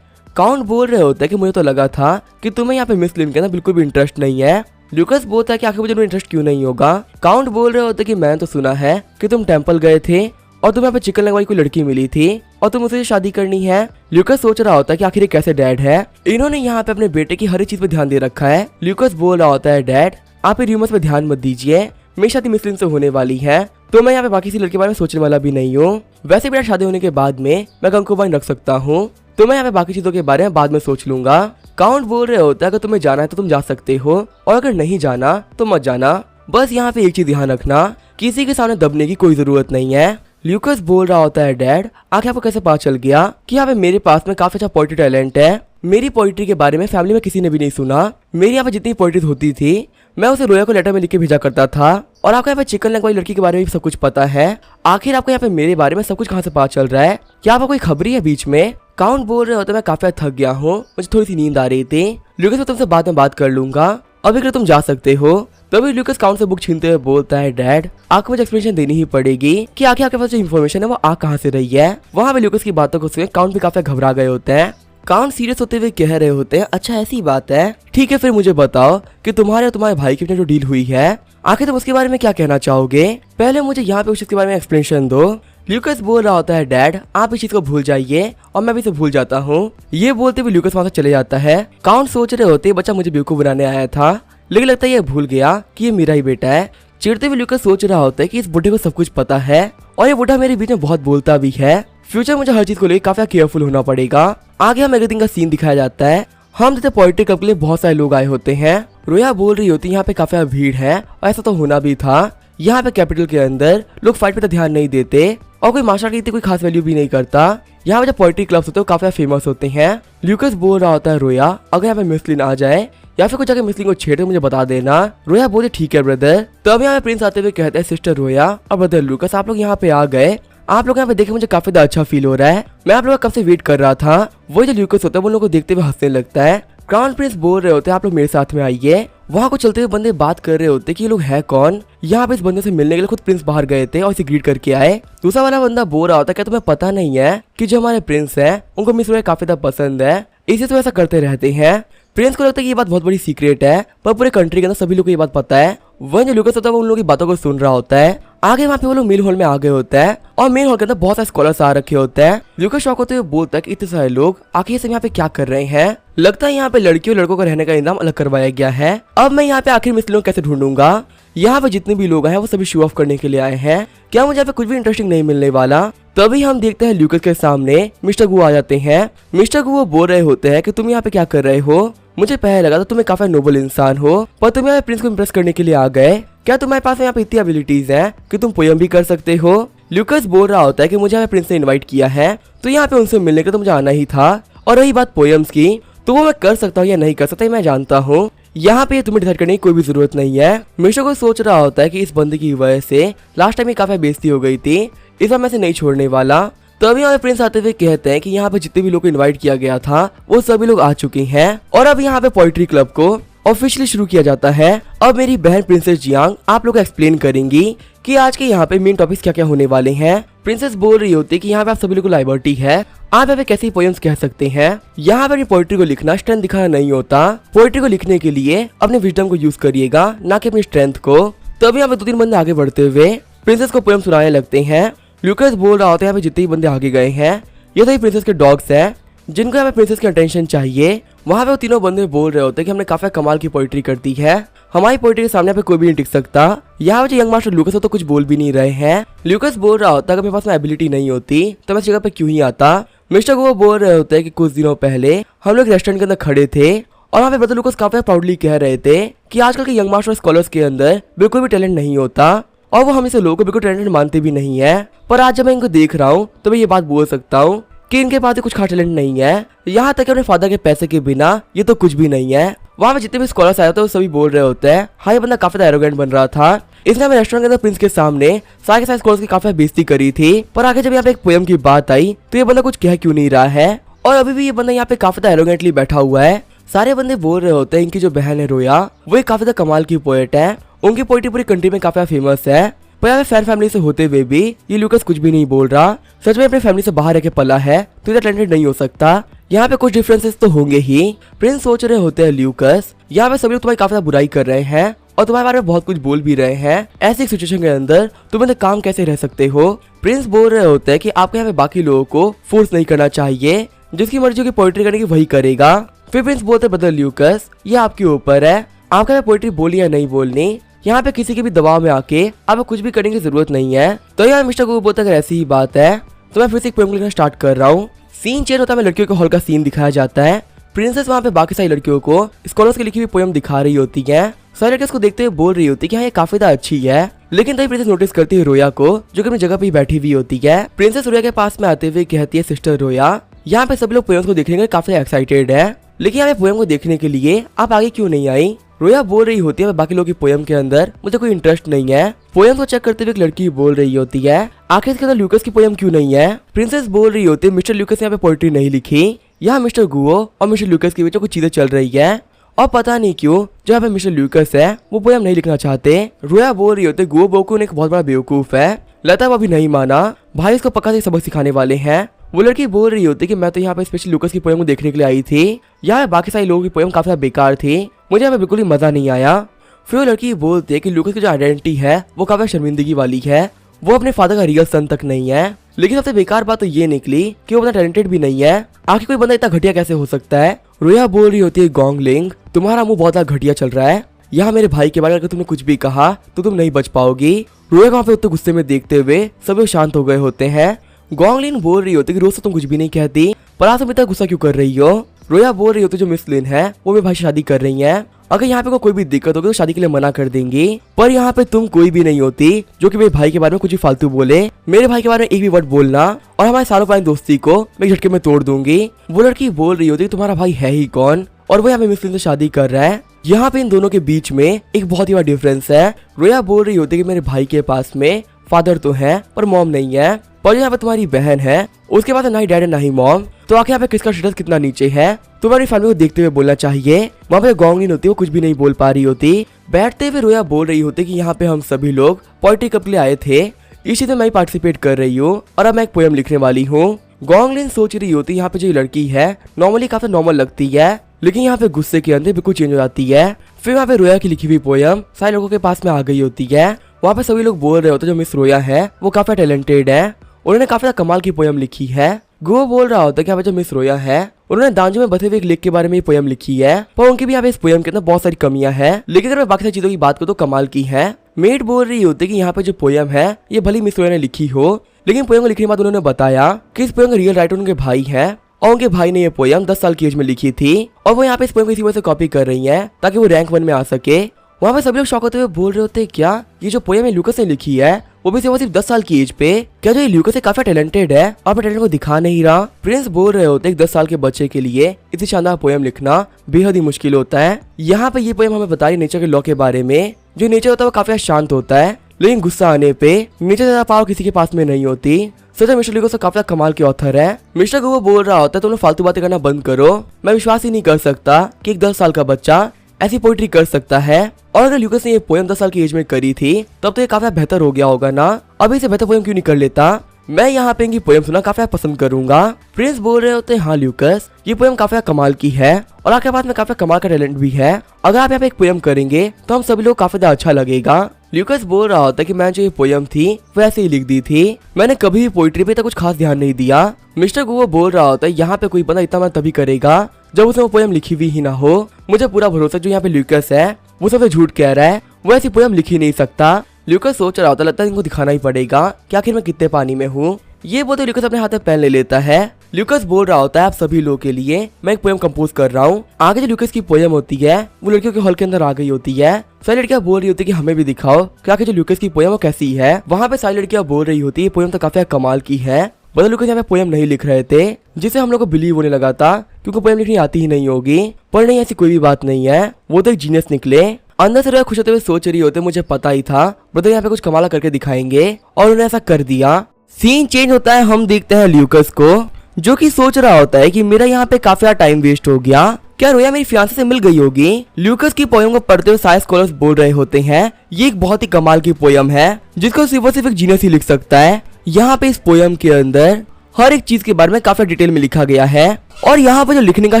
काउंट बोल रहे होते हैं कि मुझे तो लगा था कि तुम्हें यहाँ पे मिस लिन के ना बिल्कुल भी इंटरेस्ट नहीं है। ल्यूकस बोलता है कि आखिर मुझे इंटरेस्ट क्यों नहीं होगा। काउंट बोल रहे होते कि मैंने तो सुना है कि तुम टेंपल गए थे और तुम्हें यहाँ पे चिकन लेग वाली कोई लड़की मिली थी और तुम उसे शादी करनी है। ल्यूकस सोच रहा होता है कि आखिर ये कैसे डैड है, इन्होंने यहाँ पे अपने बेटे की हर एक चीज पे ध्यान दे रखा है। ल्यूकस बोल रहा होता है, डैड आप ये र्यूमर्स पे ध्यान मत दीजिए, मेरी शादी मिस लिन से होने वाली है तो मैं यहाँ पे बाकी किसी लड़के के बारे में सोचने वाला भी नहीं हूँ। वैसे भी शादी होने के बाद में मैं कंकुबाइन रख सकता हूँ तो मैं यहाँ पे बाकी चीजों के बारे में बाद में सोच लूंगा। काउंट बोल रहे होता है अगर तुम्हें जाना है तो तुम जा सकते हो और अगर नहीं जाना तो मत जाना, बस यहाँ पे एक चीज ध्यान रखना, किसी के सामने दबने की कोई जरूरत नहीं है। ल्यूकस बोल रहा होता है, डैड आखिर आपको कैसे पता चल गया कि यहाँ पे मेरे पास में काफी अच्छा पोइट्री टैलेंट है? मेरी पोइट्री के बारे में फैमिली में किसी ने भी नहीं सुना। मेरी यहाँ पे जितनी पोइट्रीज होती थी मैं उसे रोया को लेटर में लिख के भेजा करता था और आपको यहाँ पे चिकन लेग वाली लड़की के बारे में भी सब कुछ पता है। आखिर आपको यहाँ पे मेरे बारे में सब कुछ कहाँ से पता चल रहा है? क्या आपको कोई खबरी है बीच में? काउंट बोल रहे होते मैं काफी थक गया हूँ, मुझे थोड़ी सी नींद आ रही थी। ल्यूकस मैं तुमसे बाद में बात कर लूंगा, अभी अगर तुम जा सकते हो। तभी ल्यूकस काउंट से बुक छीनते हुए बोलता है, डैड आपको मुझे एक्सप्लेनेशन देनी ही पड़ेगी कि आखिर आपके पास जो इन्फॉर्मेशन है वो आ कहाँ से रही है। वहाँ पे ल्यूकस की बातों को सुन काउंट भी काफी घबरा गए होते हैं। काउंट सीरियस होते हुए कह रहे होते हैं, अच्छा ऐसी बात है, ठीक है फिर मुझे बताओ कि तुम्हारे और तुम्हारे भाई के बीच जो डील हुई है आखिर तुम उसके बारे में क्या कहना चाहोगे? पहले मुझे यहाँ पे उस चीज के बारे में एक्सप्लेनेशन दो। ल्यूकस बोल रहा होता है, डैड आप इस चीज को भूल जाइए और मैं भी इसे भूल जाता हूँ। ये बोलते हुए ल्यूकस वहाँ से चले जाता है। काउंट सोच रहे होते बच्चा मुझे बेवकूफ बनाने आया था, लेकिन लगता है ये भूल गया कि ये मेरा ही बेटा है। चिढ़ते हुए ल्यूकस सोच रहा होता है कि इस बुढ़े को सब कुछ पता है और ये बुढ़ा मेरे बीच में बहुत बोलता भी है। फ्यूचर मुझे हर चीज को लेकर काफी केयरफुल होना पड़ेगा। आगे हम एवरीथिंग का सीन दिखाया जाता है। हम जैसे पोएट्री क्लब के लिए बहुत सारे लोग आए होते हैं। रोया बोल रही होती है यहाँ पे काफी भीड़ है और ऐसा तो होना भी था। यहाँ पे कैपिटल के अंदर लोग फाइट पे तो ध्यान नहीं देते और कोई मार्शल आर्ट की कोई खास वैल्यू भी नहीं करता। यहाँ पे जो पोएट्री क्लब्स होते हैं काफी फेमस होते हैं। ल्यूकस बोल रहा होता है, रोया अगर यहाँ पे मिस लिन आ जाए या फिर कुछ अगर मिस लिन को छेड़े मुझे बता देना। रोया बोले ठीक है ब्रदर। तो अब यहाँ पे प्रिंस आते हुए कहते हैं, सिस्टर रोया और ब्रदर लूकस आप लोग यहाँ पे आ गए, आप लोग यहाँ पे देखे मुझे काफी ज्यादा अच्छा फील हो रहा है। मैं आप लोग कब से वेट कर रहा था। वो जो ल्यूकस होता है वो लोगों को देखते हुए हंसने लगता है। क्राउन प्रिंस बोल रहे होते हैं आप लोग मेरे साथ में आइए। वहाँ को चलते हुए बंदे बात कर रहे होते कि ये लोग है कौन। यहाँ पे इस बंदे से मिलने के लिए खुद प्रिंस बाहर गए थे और इसे ग्रीट करके आए। दूसरा वाला बंदा बोल रहा होता है क्या तुम्हें पता नहीं है कि जो हमारे प्रिंस है उनको मिस रोया काफी ज्यादा पसंद है, इसी तो ऐसा करते रहते हैं। प्रिंस को लगता है कि ये बात बहुत बड़ी सीक्रेट है पर पूरे कंट्री के अंदर सभी लोग को ये बात पता है। वह जो लूकस होता है वो उन लोगों की बातों को सुन रहा होता है। आगे वहाँ पे वो लोग मेन हॉल में आ गए होता है और मेन हॉल के अंदर बहुत सारे स्कॉलर्स आ रखे होते हैं। लूकस शॉक होते हुए बोलता है कि इतने सारे लोग आखिर ये सब यहाँ पे क्या कर रहे हैं। लगता है यहाँ पे लड़कियों लड़कों का रहने का इंतजाम अलग करवाया गया है। अब मैं यहाँ पे आखिर मिस लोग कैसे ढूंढूंगा। यहाँ पे जितने भी लोग हैं वो सभी शो ऑफ करने के लिए आए हैं। क्या मुझे यहाँ पे कुछ भी इंटरेस्टिंग नहीं मिलने वाला। तभी हम देखते हैं लूकस के सामने मिस्टर गु आ जाते हैं। मिस्टर गु वो बोल रहे होते हैं कि तुम यहाँ पे क्या कर रहे हो। मुझे पहले लगा था तुम एक काफी नोबल इंसान हो पर तुम यहाँ प्रिंस को इम्प्रेस करने के लिए आ गए। क्या तुम्हारे पास यहाँ पे इतनी एबिलिटीज है कि तुम पोयम भी कर सकते हो। लूकस बोल रहा होता है कि मुझे यहाँ प्रिंस ने इनवाइट किया है तो यहाँ पे उनसे मिलने के तो मुझे आना ही था। और रही बात पोयम्स की तो वो मैं कर सकता हूँ या नहीं कर सकता मैं जानता हूँ। यहाँ पे तुम्हें डिसाइड करने की कोई भी जरूरत नहीं है। मिस्टर को सोच रहा होता है कि इस बंदे की वजह से लास्ट टाइम ये काफी बेइज्जती हो गई थी, इस बार मैं से नहीं छोड़ने वाला। तभी यहाँ पे प्रिंस आते हुए कहते हैं कि यहाँ पे जितने भी लोग को इनवाइट किया गया था वो सभी लोग आ चुके हैं और अब यहाँ पे पोएट्री क्लब को ऑफिशियली शुरू किया जाता है। अब मेरी बहन प्रिंसेस जियांग आप लोग एक्सप्लेन करेंगी कि आज के यहाँ पे मेन टॉपिक्स क्या क्या होने वाले हैं। प्रिंसेस बोल रही होती है कि यहाँ पे आप सभी लोग को लाइबर्टी है, आप यहाँ पे कैसी पोएम्स कह सकते हैं। यहाँ पे अपनी पोएट्री को लिखना स्ट्रेंथ दिखाना नहीं होता। पोएट्री को लिखने के लिए अपने विजडम को यूज करिएगा ना कि अपनी स्ट्रेंथ को। तभी यहाँ पे 2-3 बंदे आगे बढ़ते हुए प्रिंसेस को पोएम सुनाने लगते हैं। लूकस बोल रहा होता है यहाँ पे जितने भी बंदे आगे गए हैं ये सभी प्रिंसेस के डॉग्स हैं जिनको यहाँ पे प्रिंसेस की अटेंशन चाहिए। वहाँ पे वो तीनों बंदे बोल रहे होते हैं कि हमने काफी कमाल की पोएट्री कर दी है, हमारी पोएट्री के सामने पे कोई भी नहीं टिक सकता। यहाँ पे जो यंग मास्टर लूकस हो तो कुछ बोल भी नहीं रहे हैं। लूकस बोल रहा होता है अगर मेरे पास में एबिलिटी नहीं होती तो मैं इस जगह पे क्यों ही आता। मिस्टर को वो बोल रहे होते हैं कि कुछ दिनों पहले हम लोग रेस्टोरेंट के अंदर खड़े थे और वहाँ पे ब्रदर लूकस काफी प्राउडली कह रहे थे कि आजकल के यंग मास्टर स्कॉलर्स के अंदर बिल्कुल भी टैलेंट नहीं होता और वो हमेशा लोगों को बिल्कुल टैलेंटेड मानते भी नहीं है। पर आज जब मैं इनको देख रहा हूँ तो मैं ये बात बोल सकता हूँ कि इनके पास कुछ खास टैलेंट नहीं है। यहाँ तक कि अपने फादर के पैसे के बिना ये तो कुछ भी नहीं है। वहाँ पे जितने भी स्कॉलर्स आए थे वो सभी बोल रहे होते हैं हाँ ये बंदा काफी एरोगेंट बन रहा था, इसने हमें रेस्टोरेंट के अंदर प्रिंस के सामने सारे के सारे स्कॉलर्स की काफी बेइज्जती करी थी। पर आगे जब यहाँ पे एक पोएम की बात आई तो ये बंदा कुछ कह क्यों नहीं रहा है और अभी भी ये बंदा यहाँ पे काफी एरोगेंटली बैठा हुआ है। सारे बंदे बोल रहे होते हैं इनकी जो बहन है रोया वो एक काफी कमाल की पोएट है, उनकी पोएट्री पूरी कंट्री में काफी फेमस है। पर यहाँ पे फैन फैमिली से होते हुए भी ये ल्यूकस कुछ भी नहीं बोल रहा। सच में अपनी फैमिली से बाहर रह के पला है तो इतना टैलेंटेड नहीं हो सकता। यहाँ पे कुछ डिफरेंसेस तो होंगे ही। प्रिंस सोच रहे होते हैं ल्यूकस यहाँ पे सभी लोग तुम्हारी काफी ज्यादा बुराई कर रहे हैं और तुम्हारे बारे में बहुत कुछ बोल भी रहे हैं। ऐसी एक सिचुएशन के अंदर तुम इतने काम कैसे रह सकते हो। प्रिंस बोल रहे होते हैं कि आपको यहाँ पे बाकी लोगों को फोर्स नहीं करना चाहिए, जिसकी मर्जी की पोएट्री करने की वही करेगा। फिर प्रिंस बोलते ब्रदर ल्यूकस ये आपके ऊपर है, आपका पोएट्री बोलनी या नहीं बोलनी, यहाँ पे किसी के भी दबाव में आके आपको कुछ भी करने की जरूरत नहीं है। तो यार मिस्टर गो बोलता अगर ऐसी ही बात है तो मैं फिर से एक पोएम लिखना स्टार्ट कर रहा हूँ। सीन चेंज होता है, लड़कियों के हॉल का सीन दिखाया जाता है। प्रिंसेस वहाँ पे बाकी सारी लड़कियों को स्कॉलर्स की लिखी हुई पोएम दिखा रही होती है। सारी लड़कियां इसको देखते हुए बोल रही होती है कि हाँ ये काफी ज्यादा अच्छी है। लेकिन तभी प्रिंसेस नोटिस करती है रोया को, जो कि अपनी जगह पे ही बैठी हुई होती है। प्रिंसेस रोया के पास में आते हुए कहती है सिस्टर रोया यहाँ पे सभी लोग पोएम्स को देखने के लिए काफी एक्साइटेड है, लेकिन यहाँ पे पोएम को देखने के लिए आप आगे क्यों नहीं आई। रोया बोल रही होती है बाकी लोगों की पोएम के अंदर मुझे कोई इंटरेस्ट नहीं है। पोएम को चेक करते हुए एक लड़की बोल रही होती है आखिर इसके अंदर ल्यूकस की पोएम क्यों नहीं है। प्रिंसेस बोल रही होती है मिस्टर ल्यूकस ने यहाँ पे पोएट्री नहीं लिखी, यहाँ मिस्टर गुओ और मिस्टर ल्यूकस के बीच कुछ चीजें चल रही है और पता नहीं क्यों जो यहाँ पे मिस्टर ल्यूकस है वो पोएम नहीं लिखना चाहते। रोया बोल रही होती है गुओ बोकुन एक बहुत बड़ा बेवकूफ है, लता वो अभी नहीं माना, भाई इसको पक्का से सबक सिखाने वाले हैं। वो लड़की बोल रही होती कि मैं तो यहाँ पे स्पेशल ल्यूकस की पोएम को देखने के लिए आई थी, यहाँ बाकी सारे लोगों की पोएम काफी बेकार थी, मुझे यहाँ पे बिल्कुल ही मजा नहीं आया। फिर वो लड़की बोलती है कि ल्यूकस की जो आइडेंटिटी है वो काफी शर्मिंदगी वाली है, वो अपने फादर का रियल सन तक नहीं है। लेकिन सबसे बेकार बात तो ये निकली कि वो इतना टैलेंटेड भी नहीं है, आखिर कोई बंदा इतना घटिया कैसे हो सकता है। रोया बोल रही होती है गोंगलिंग तुम्हारा मुंह बहुत ज्यादा घटिया चल रहा है, यहाँ मेरे भाई के बारे में अगर तुमने कुछ भी कहा तो तुम नहीं बच पाओगी। रोया वहाँ पे उतने गुस्से में देखते हुए सभी शांत हो गए होते हैं। गोंगलिन बोल रही होती कि रोज तो तुम कुछ भी नहीं कहती, पर आज तुम इतना गुस्सा क्यों कर रही हो। रोया बोल रही होती जो मिस लिन है वो मेरे भाई से शादी कर रही है, अगर यहाँ पे कोई भी दिक्कत होगी तो शादी के लिए मना कर देंगी, पर यहाँ पे तुम कोई भी नहीं होती जो कि मेरे भाई के बारे में कुछ भी फालतू बोले। मेरे भाई के बारे में एक भी वर्ड बोलना और हमारे सालों पुरानी दोस्ती को मैं झटके में तोड़ दूंगी। वो लड़की बोल रही होती तुम्हारा भाई है ही कौन और वो यहाँ पे मिस लिन से शादी कर रहा है। यहाँ पे इन दोनों के बीच में एक बहुत ही बड़ा डिफरेंस है। रोया बोल रही होती कि मेरे भाई के पास में फादर तो है पर मॉम नहीं है, पर यहाँ पे तुम्हारी बहन है उसके पास ना ही डैड है ना ही मॉम, तो आखिर यहाँ पे किसका स्टेटस कितना नीचे है तुम्हारी फैमिली को देखते हुए बोलना चाहिए। वहाँ पे गोंगलिन होती वो कुछ भी नहीं बोल पा रही होती। बैठते हुए रोया बोल रही होती कि यहाँ पे हम सभी लोग पोएट्री कप के लिए आए थे, इस चीज में मैं पार्टिसिपेट कर रही हूँ और अब मैं एक पोएम लिखने वाली हूँ। गोंगलिन सोच रही होती यहाँ पे जो लड़की है नॉर्मली काफी नॉर्मल लगती है, लेकिन यहाँ पे गुस्से के अंदर बिल्कुल चेंज हो जाती है। फिर वहाँ पे रोया की लिखी हुई पोएम सारे लोगों के पास में आ गई होती है। वहाँ पे सभी लोग बोल रहे होते जो मिस रोया है वो काफी टैलेंटेड है, उन्होंने काफी कमाल की पोएम लिखी है। गो बोल रहा होता है कि यहाँ पे जो मिस रोया है उन्होंने दांजो में बसे हुए एक लेक के बारे में पोएम लिखी है, पर उनकी भी यहाँ पे इस पोएम के अंदर बहुत सारी कमियां हैं, लेकिन अगर मैं बाकी सारी चीजों की बात करूँ तो कमाल की है। मेट बोल रही होती है कि यहाँ पे जो पोएम है ये भली मिस रोया ने लिखी हो, लेकिन पोएम को लिखने के बाद उन्होंने बताया कि इस पोएम का रियल राइटर उनके भाई है और उनके भाई ने ये पोएम 10 साल की एज में लिखी थी और वो यहाँ पे इस पोएम को इसी वजह से कॉपी कर रही है ताकि वो रैंक 1 में आ सके। वहाँ पे सभी लोग शौक होते हुए बोल रहे होते क्या ये जो पोएम है ल्यूकस ने लिखी है वो भी सिर्फ 10 साल की एज पे, क्या जो ये ल्यूकस से काफी टैलेंटेड है और अपने टैलेंट को दिखा नहीं रहा। प्रिंस बोल रहे होते 10 साल के बच्चे के लिए इतनी शानदार पोएम लिखना बेहद ही मुश्किल होता है। यहाँ पे ये पोएम हमें बता रही नेचर के लॉ के बारे में। जो नेचर होता है वो काफी शांत होता है, लेकिन गुस्सा आने पे नेचर ज्यादा पावर किसी के पास में नहीं होती। सच में मिस्टर ल्यूकस काफी कमाल के ऑथर है। मिस्टर को वो बोल रहा होता है तुम फालतू बातें करना बंद करो, मैं विश्वास ही नहीं कर सकता कि एक 10 साल का बच्चा ऐसी पोइट्री कर सकता है, और अगर ल्यूकस ने ये पोएम 10 साल की एज में करी थी तब तो ये काफी बेहतर हो गया होगा ना, अभी इसे बेहतर पोएम क्यों नहीं कर लेता। मैं यहाँ पे इनकी पोएम सुना काफी पसंद करूंगा। प्रिंस बोल रहे होते हाँ ल्यूकस ये पोएम काफी कमाल की है और आपके पास में काफी कमाल का टैलेंट भी है, अगर आप यहाँ पे एक पोएम करेंगे तो हम सभी लोग काफी ज्यादा अच्छा लगेगा। ल्यूकस बोल रहा होता कि मैं जो ये पोएम थी वो ऐसे ही लिख दी थी, मैंने कभी भी पोइट्री पे कुछ खास ध्यान नहीं दिया। मिस्टर गुओ बोल रहा होता है यहाँ पे कोई बंदा इतना मैं तभी करेगा जब उसने वो पोएम लिखी हुई ही ना हो, मुझे पूरा भरोसा जो यहाँ पे ल्यूकस है वो सबसे झूठ कह रहा है, वो ऐसी पोएम लिख ही नहीं सकता। ल्यूकस सोच रहा होता लगता है इनको दिखाना ही पड़ेगा कि आखिर मैं कितने पानी में हूँ। ये बोलते ल्यूकस अपने हाथ में पेन ले लेता है। ल्यूकस बोल रहा होता है आप सभी लोगों के लिए मैं एक पोएम कंपोज कर रहा हूँ। आगे जो ल्यूकस की पोएम होती है वो लड़कियों के हॉल के अंदर आ गई होती है। सारी लड़कियां बोल रही होती है कि हमें भी दिखाओ कि आगे जो ल्यूकस की पोएम वो कैसी है। वहाँ पे सारी लड़कियां बोल रही होती है पोएम तो काफी कमाल की है, बदल ल्यूकस यहाँ पे पोएम नहीं लिख रहे थे, जिसे हम लोग को बिलीव होने लगा था क्योंकि पोएम लिखनी आती ही नहीं होगी, पर नहीं ऐसी कोई भी बात नहीं है, वो तो एक जीनियस निकले। अंदर से खुश होते हुए सोच रही होते मुझे पता ही था ब्रदर यहाँ पे कुछ कमाल करके दिखाएंगे, और उन्होंने ऐसा कर दिया। सीन चेंज होता है, हम देखते हैं ल्यूकस को जो कि सोच रहा होता है कि मेरा यहाँ पे काफी ज्यादा टाइम वेस्ट हो गया, क्या रोया मेरी फियांसे से मिल गई होगी। ल्यूकस की पोयम को पढ़ते हुए सारे स्कॉलर्स बोल रहे होते हैं ये एक बहुत ही कमाल की पोयम है जिसको सिर्फ एक जीनियस ही लिख सकता है। यहाँ पे इस पोयम के अंदर हर एक चीज के बारे में काफी डिटेल में लिखा गया है और यहाँ पे जो लिखने का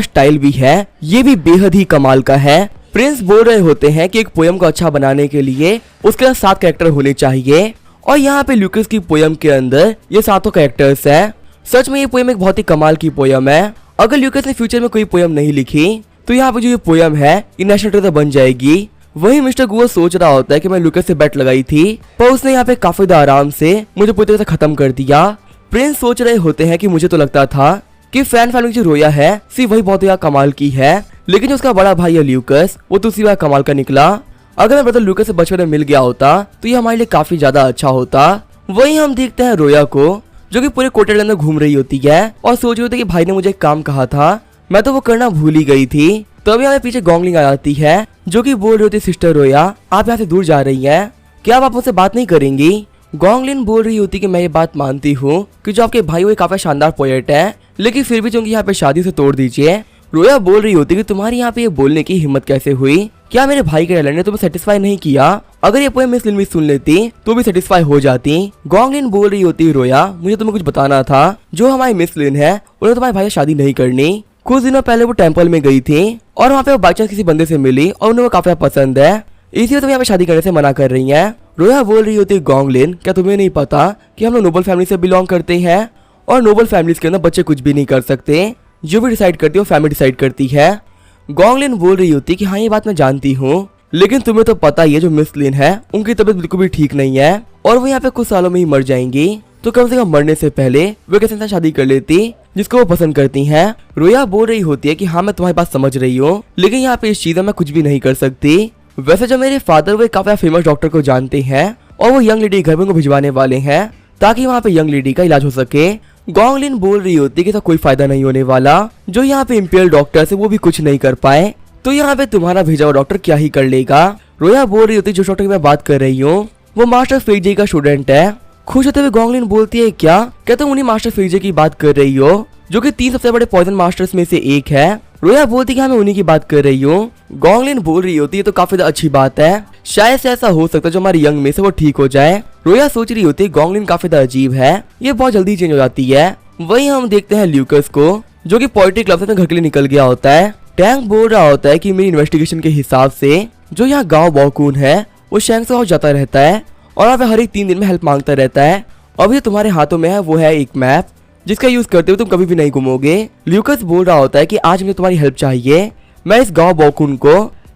स्टाइल भी है ये भी बेहद ही कमाल का है। प्रिंस बोल रहे होते हैं कि एक पोयम को अच्छा बनाने के लिए उसके अंदर 7 कैरेक्टर होने चाहिए और यहाँ पे ल्यूकस की पोयम के अंदर ये 7 कैरेक्टर्स है। सच में ये पोयम एक बहुत ही कमाल की पोयम है। अगर ल्यूकस ने फ्यूचर में कोई पोयम नहीं लिखी तो यहाँ पे जो ये पोयम है ये नेशनल ट्रेजर बन जाएगी। वही मिस्टर गुआ सोच रहा होता है कि मैं ल्यूकस से बेट लगाई थी पर उसने यहाँ पे काफी आराम से मुझे पूरी तरह से खत्म कर दिया। प्रिंस सोच रहे होते हैं कि मुझे तो लगता था कि फैन फैमिली जो रोया है सिर्फ वही बहुत ही कमाल की है, लेकिन जो उसका बड़ा भाई है ल्यूकस वो तो उसी कमाल का निकला। अगर मैं ब्रदर ल्यूकस से बचपन में मिल गया होता तो ये हमारे लिए काफी ज्यादा अच्छा होता। वही हम देखते हैं रोया को जो कि पूरे कोटे के अंदर घूम रही होती है और सोच रही होती है कि भाई ने मुझे एक काम कहा था मैं तो वो करना भूल ही गई थी। तभी हमें पीछे गोंगलिंग आ जाती है जो कि बोल रही होती सिस्टर रोया आप यहाँ से दूर जा रही हैं, क्या आप मुझसे बात नहीं करेंगी। गोंगलिन बोल रही होती कि मैं ये बात मानती हूँ कि जो आपके भाई वो काफी शानदार पोएट है लेकिन फिर भी चूंकि यहाँ पे शादी से तोड़ दीजिए। रोया बोल रही होती कि तुम्हारी यहाँ पे ये बोलने की हिम्मत कैसे हुई, क्या मेरे भाई के टैलेंट ने तुम्हें सेटिस्फाई नहीं किया, अगर ये पोएम मिस लिन भी सुन लेती तो भी सेटिस्फाई हो जाती। गोंगलिन बोल रही होती रोया मुझे तुम्हें कुछ बताना था, जो हमारी मिस लिन है उन्हें तुम्हारे भाई से शादी नहीं करनी। कुछ दिनों पहले वो टेम्पल में गई थी और वहाँ पे वो बाई चांस किसी बंदे से मिली और उन्हें वो काफी पसंद है, इसलिए तुम यहाँ पे शादी करने से मना कर रही हैं। रोया बोल रही होती गोंगलिन क्या तुम्हें नहीं पता कि हम लोग नोबल फैमिली से बिलोंग करते हैं और नोबल फैमिलीज के अंदर बच्चे कुछ भी नहीं कर सकते, जो भी डिसाइड करती है वो फैमिली डिसाइड करती है। गोंगलिन बोल रही होती कि हाँ ये बात मैं जानती हूँ, लेकिन तुम्हें तो पता ही है जो मिस लिन है उनकी तबीयत बिल्कुल भी ठीक नहीं है और वो यहाँ पे कुछ सालों में ही मर जाएंगी, तो कम से कम मरने से पहले वे किसी से शादी कर लेती जिसको वो पसंद करती हैं। रोया बोल रही होती है कि हाँ मैं तुम्हारी बात समझ रही हूँ, लेकिन यहाँ पे इस चीज में मैं कुछ भी नहीं कर सकती। वैसे जो मेरे फादर वो काफी फेमस डॉक्टर को जानते हैं और वो यंग लेडी घर में उनको भिजवाने वाले हैं ताकि वहाँ पे यंग लेडी का इलाज हो सके। गोंगलिन बोल रही होती कि तो कोई फायदा नहीं होने वाला, जो यहाँ पे इम्पेयर डॉक्टर है वो भी कुछ नहीं कर पाए तो यहाँ पे तुम्हारा भेजा हुआ डॉक्टर क्या ही कर लेगा। रोया बोल रही होती जो डॉक्टर की मैं बात कर रही हूँ वो मास्टर फेजे का स्टूडेंट है। खुश होते हुए गोंगलिन बोलती है क्या तुम उन्हीं मास्टर फेजे की बात कर रही हो जो कि 3 सबसे बड़े पॉइजन मास्टर्स में से एक है। रोया बोलती कि हाँ मैं उन्हीं की बात कर रही हूँ। गोंगलिन बोल रही होती है तो काफी अच्छी बात है, शायद से ऐसा हो सकता है जो हमारी यंग में से वो ठीक हो जाए। रोया सोच रही होती है गोंगलिन काफी अजीब है, ये बहुत जल्दी चेंज हो जाती है। वही हम देखते हैं ल्यूकस को जो कि पोएट्री क्लब से अपने घर के लिए निकल गया होता है। टैंक बोल रहा होता है कि मेरी इन्वेस्टिगेशन के हिसाब से जो यहाँ गाँव बॉकून है वो शैंक से जाता रहता है और वहाँ पे हर एक 3 दिन में हेल्प मांगता रहता है। अभी जो तुम्हारे हाथों में है वो है एक मैप जिसका यूज करते हुए तुम कभी भी नहीं घूमोगे। ल्यूकस बोल रहा होता है कि आज मुझे तुम्हारी हेल्प चाहिए, मैं इस गांव बॉकून को